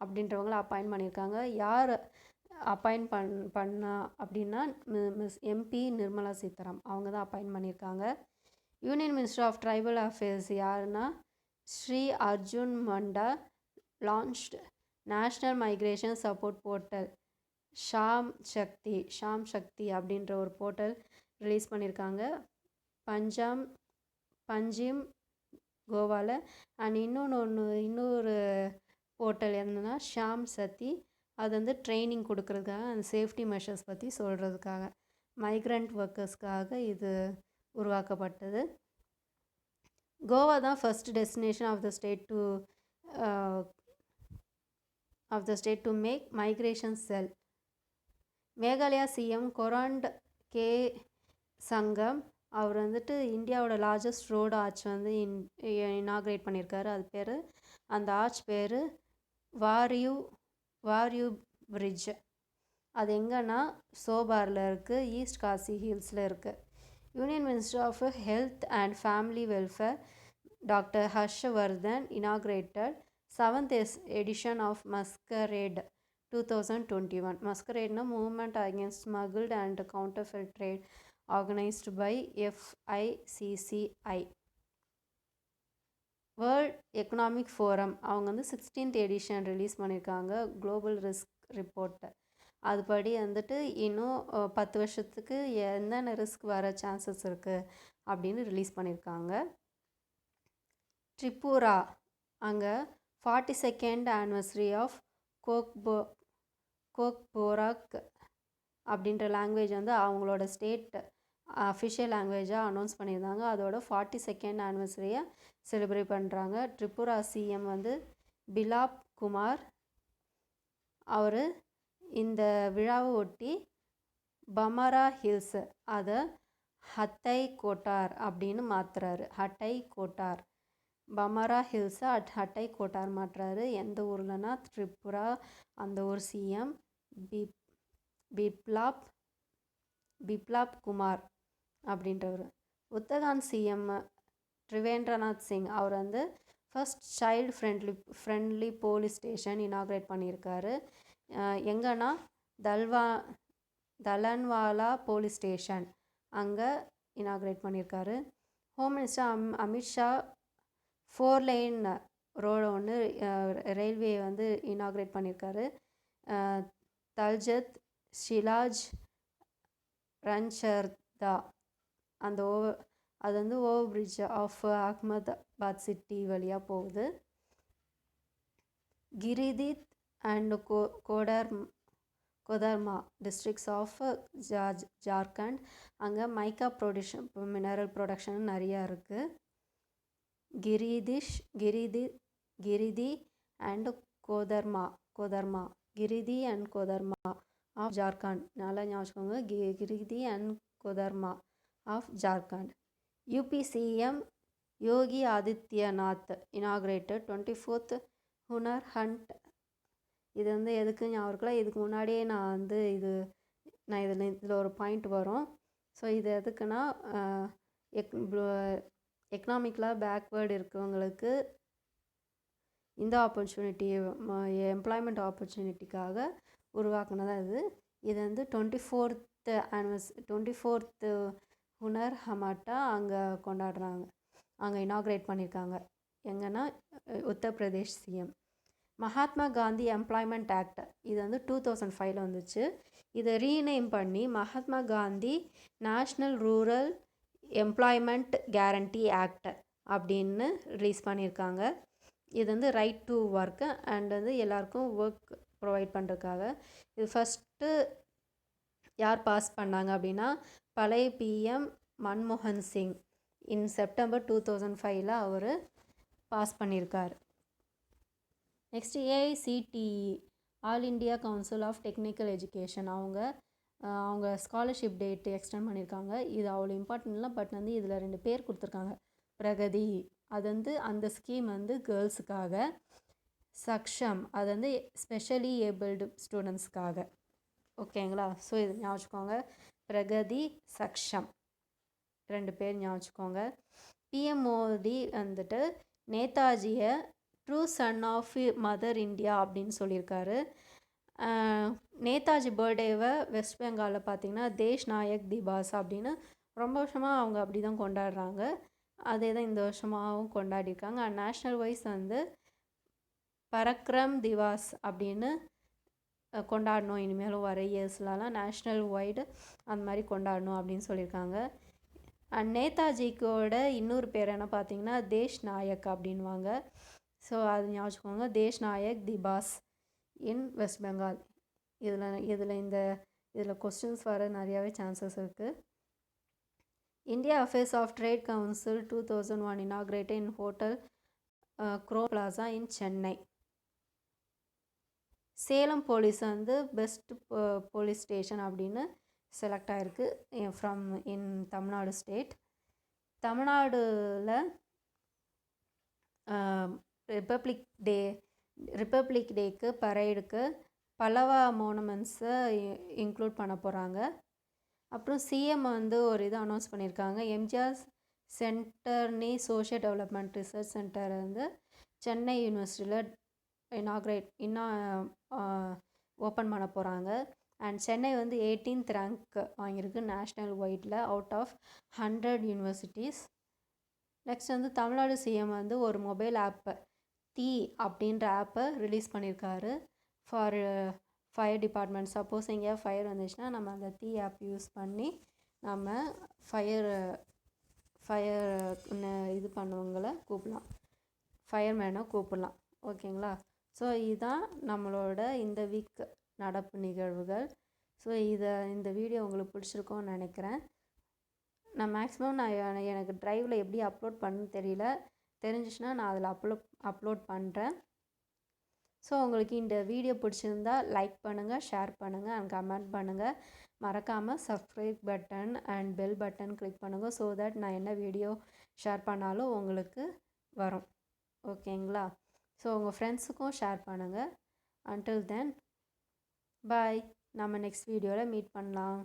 அப்படின்றவங்கள அப்பாயிண்ட் பண்ணியிருக்காங்க. யார் அப்பாயிண்ட் பண்ணா அப்படின்னா மிஸ் எம்பி நிர்மலா சீதாராம் அவங்க தான் அப்பாயிண்ட் பண்ணியிருக்காங்க. Union minister of tribal affairs யாருன்னா Shri Arjun Munda launched national migration support portal Shram Shakti அப்படின்ற ஒரு போர்ட்டல் ரிலீஸ் பண்ணியிருக்காங்க பஞ்சிம் கோவாவில். அண்ட் இன்னொரு போர்ட்டல் என்னென்னா ஷாம் சக்தி, அது வந்து ட்ரைனிங் கொடுக்கறதுக்காக அந்த சேஃப்டி மெஷர்ஸ் பற்றி சொல்கிறதுக்காக மைக்ரண்ட் ஒர்க்கர்ஸ்க்காக இது உருவாக்கப்பட்டது. கோவா தான் first destination of the state to make migration cell. Meghalaya CM Conrad K Sangma அவர் வந்துட்டு இந்தியாவோட லார்ஜஸ்ட் ரோடு ஆர்ச் வந்து இனாக்ரேட் பண்ணியிருக்காரு. அது பேர் அந்த ஆர்ச் பேர் வாரியூ பிரிட்ஜ். அது எங்கன்னா சோபாரில் இருக்குது, ஈஸ்ட் காசி ஹில்ஸில் இருக்குது. Union minister of health and family welfare doctor Harshvardhan inaugurated 7th edition of MASCRADE 2021. மஸ்கரேட்னா movement against smuggled and counterfeit trade organised by FICCI. World economic forum அவங்க வந்து 16th எடிஷன் ரிலீஸ் பண்ணியிருக்காங்க குளோபல் ரிஸ்க் ரிப்போர்ட்டை. அதுபடி வந்துட்டு இன்னும் 10 வருஷத்துக்கு என்னென்ன ரிஸ்க் வர சான்சஸ் இருக்குது அப்படின்னு ரிலீஸ் பண்ணியிருக்காங்க. ட்ரிபுரா அங்கே 42nd ஆனிவர்சரி ஆஃப் கோக்போராக் அப்படின்ற லாங்குவேஜ் வந்து அவங்களோட ஸ்டேட் அஃபிஷியல் லாங்குவேஜாக அனௌன்ஸ் பண்ணியிருந்தாங்க. அதோட 42nd ஆனிவர்சரியை செலிப்ரேட் பண்ணுறாங்க. ட்ரிபுரா சிஎம் வந்து பிலாப் குமார் அவர் இந்த விழாவை ஒட்டி பமரா ஹில்ஸ் அதை ஹத்தை கோட்டார் அப்படின்னு மாற்றுறாரு. ஹட்டை கோட்டார் பமரா ஹில்ஸை ஹட்டை கோட்டார் மாற்றுறாரு. எந்த ஊர்லனா த்ரிபுரா. அந்த ஊர் சிஎம் பிப்லாப் குமார் அப்படின்றவர். உத்தராகண்ட் சிஎம் திரிவேந்திரநாத் சிங் அவர் வந்து first child friendly police station inaugurate பண்ணியிருக்காரு. எங்கன்னா தலன்வாலா போலீஸ் ஸ்டேஷன் அங்கே இனாக்ரேட் பண்ணியிருக்காரு. Home minister Amit Shah 4 line road ஒன்று ரயில்வே வந்து இனாக்ரேட் பண்ணியிருக்காரு. தல்ஜத் ஷிலாஜ் ரன்சர்தா அந்த அது வந்து over bridge of Ahmedabad city வழியாக போகுது. Giridih and Koderma districts of Jharkhand அங்கே மைக்கா மினரல் ப்ரொடக்ஷன் நிறையா இருக்குது. Giridih and Koderma of Jharkhand. நல்லா ஞாபகம். Giridih and Koderma of Jharkhand. UP CM Yogi Adityanath inaugurated 24th Hunar hunt. இது வந்து எதுக்கு ஞாபகம் இருக்கலாம், இதுக்கு முன்னாடியே நான் இதில் ஒரு பாயிண்ட் வரும். ஸோ இது எதுக்குன்னா எக்கனாமிக்கலாக பேக்வேர்டு இருக்கிறவங்களுக்கு இந்த ஆப்பர்ச்சுனிட்டி எம்ப்ளாய்மெண்ட் ஆப்பர்ச்சுனிட்டிக்காக உருவாக்குனதான் இது வந்து 24th ஹுனர் ஹமாட்டா அங்கே கொண்டாடுறாங்க. அங்கே இனாக்ரேட் பண்ணியிருக்காங்க. எங்கன்னா Uttar Pradesh CM. Mahatma Gandhi employment act இது வந்து 2005 வந்துச்சு. இதை ரீநேம் பண்ணி Mahatma Gandhi national rural employment guarantee act அப்படின்னு ரிலீஸ் பண்ணியிருக்காங்க. இது வந்து ரைட் டு ஒர்க் அண்ட் வந்து எல்லாருக்கும் ஒர்க் ப்ரொவைட் பண்ணுறதுக்காக. இது ஃபஸ்ட்டு யார் பாஸ் பண்ணாங்க அப்படின்னா பழைய பிஎம் மன்மோகன் சிங் இன் செப்டம்பர் 2005 அவர் பாஸ் பண்ணியிருக்கார். Next AICTE all India council of technical education அவங்க ஸ்காலர்ஷிப் டேட் எக்ஸ்டெண்ட் பண்ணியிருக்காங்க. இது அவ்வளோ இம்பார்ட்டன்ட் இல்லை, பட் வந்து இதில் 2 பேர் கொடுத்துருக்காங்க. பிரகதி அது வந்து அந்த ஸ்கீம் வந்து கேர்ள்ஸுக்காக, சக்ஷம் அது வந்து ஸ்பெஷலி ஏபிள்டு ஸ்டூடெண்ட்ஸ்க்காக. ஓகேங்களா? ஸோ இது ஞாபகம் வச்சுக்கோங்க. பிரகதி சக்ஷம் 2 பேர் ஞாபகம் வச்சுக்கோங்க. பிஎம் மோடி வந்துட்டு நேதாஜியை true son of mother India அப்படின்னு சொல்லியிருக்காரு. நேதாஜி பர்த்டேவை வெஸ்ட் பெங்காலில் பார்த்திங்கன்னா தேஷ் நாயக் திவாஸ் அப்படின்னு ரொம்ப வருஷமாக அவங்க அப்படி தான் கொண்டாடுறாங்க. அதே தான் இந்த வருஷமாகவும் கொண்டாடிருக்காங்க. நேஷ்னல் வைஸ் வந்து பரக்ரம் திவாஸ் அப்படின்னு கொண்டாடணும். இனிமேலும் வர இயர்ஸ்லலாம் நேஷ்னல் வைடு அந்த மாதிரி கொண்டாடணும் அப்படின்னு சொல்லியிருக்காங்க. நேதாஜிக்கோட இன்னொரு பேர் என்ன பார்த்தீங்கன்னா தேஷ் நாயக் அப்படின்வாங்க. ஸோ அது ஞாபகம் தேஷ் நாயக் திபாஸ் இன் வெஸ்ட் பெங்கால். இதில் கொஸ்டின்ஸ் வர நிறையாவே சான்சஸ் இருக்குது. India affairs of trade council 2001 inaugurated in hotel Crowne plaza in Chennai. Salem police வந்து பெஸ்ட் போலீஸ் ஸ்டேஷன் அப்படின்னு செலக்ட் ஆகிருக்கு ஃப்ரம் இன் தமிழ்நாடு ஸ்டேட். தமிழ்நாடுல ரிப்பப்ளிக் டேக்கு பரேடுக்கு பல்லவா மோனுமெண்ட்ஸை இன்க்ளூட் பண்ண போகிறாங்க. அப்புறம் சிஎம் வந்து ஒரு இது அனௌன்ஸ் பண்ணியிருக்காங்க. MGR centenary social development research centre வந்து சென்னை யூனிவர்சிட்டியில் ஓப்பன் பண்ண போகிறாங்க. அண்ட் சென்னை வந்து 18th ரேங்க் வாங்கியிருக்கு நேஷ்னல் வைடில் அவுட் ஆஃப் 100 யூனிவர்சிட்டிஸ். நெக்ஸ்ட் வந்து தமிழ்நாடு சிஎம் வந்து ஒரு மொபைல் ஆப்பை தீ அப்படின்ற ஆப்பை ரிலீஸ் பண்ணியிருக்காரு ஃபார் ஃபயர் டிபார்ட்மெண்ட். சப்போஸ் எங்கேயா ஃபயர் வந்துச்சுன்னா நம்ம அந்த தீ ஆப் யூஸ் பண்ணி நம்ம ஃபயர் இது பண்ணவங்களை கூப்பிடலாம், ஃபயர்மேனை கூப்பிடலாம். ஓகேங்களா? ஸோ இதுதான் நம்மளோட இந்த வீக் நடப்பு நிகழ்வுகள். ஸோ இந்த வீடியோ உங்களுக்கு பிடிச்சிருக்கோன்னு நினைக்கிறேன். நான் மேக்ஸிமம் எனக்கு ட்ரைவில் எப்படி அப்லோட் பண்ணணும்னு தெரிஞ்சிச்சுன்னா நான் அதில் அப்லோட் பண்ணுறேன். ஸோ உங்களுக்கு இந்த வீடியோ பிடிச்சிருந்தா லைக் பண்ணுங்கள், ஷேர் பண்ணுங்கள் அண்ட் கமெண்ட் பண்ணுங்கள். மறக்காமல் subscribe button and bell button click பண்ணுங்கள். ஸோ தட் நான் என்ன வீடியோ ஷேர் பண்ணாலும் உங்களுக்கு வரும். ஓகேங்களா? ஸோ உங்கள் ஃப்ரெண்ட்ஸுக்கும் ஷேர் பண்ணுங்கள். அன்டில் தென் பாய். நம்ம நெக்ஸ்ட் வீடியோவில் மீட் பண்ணலாம்.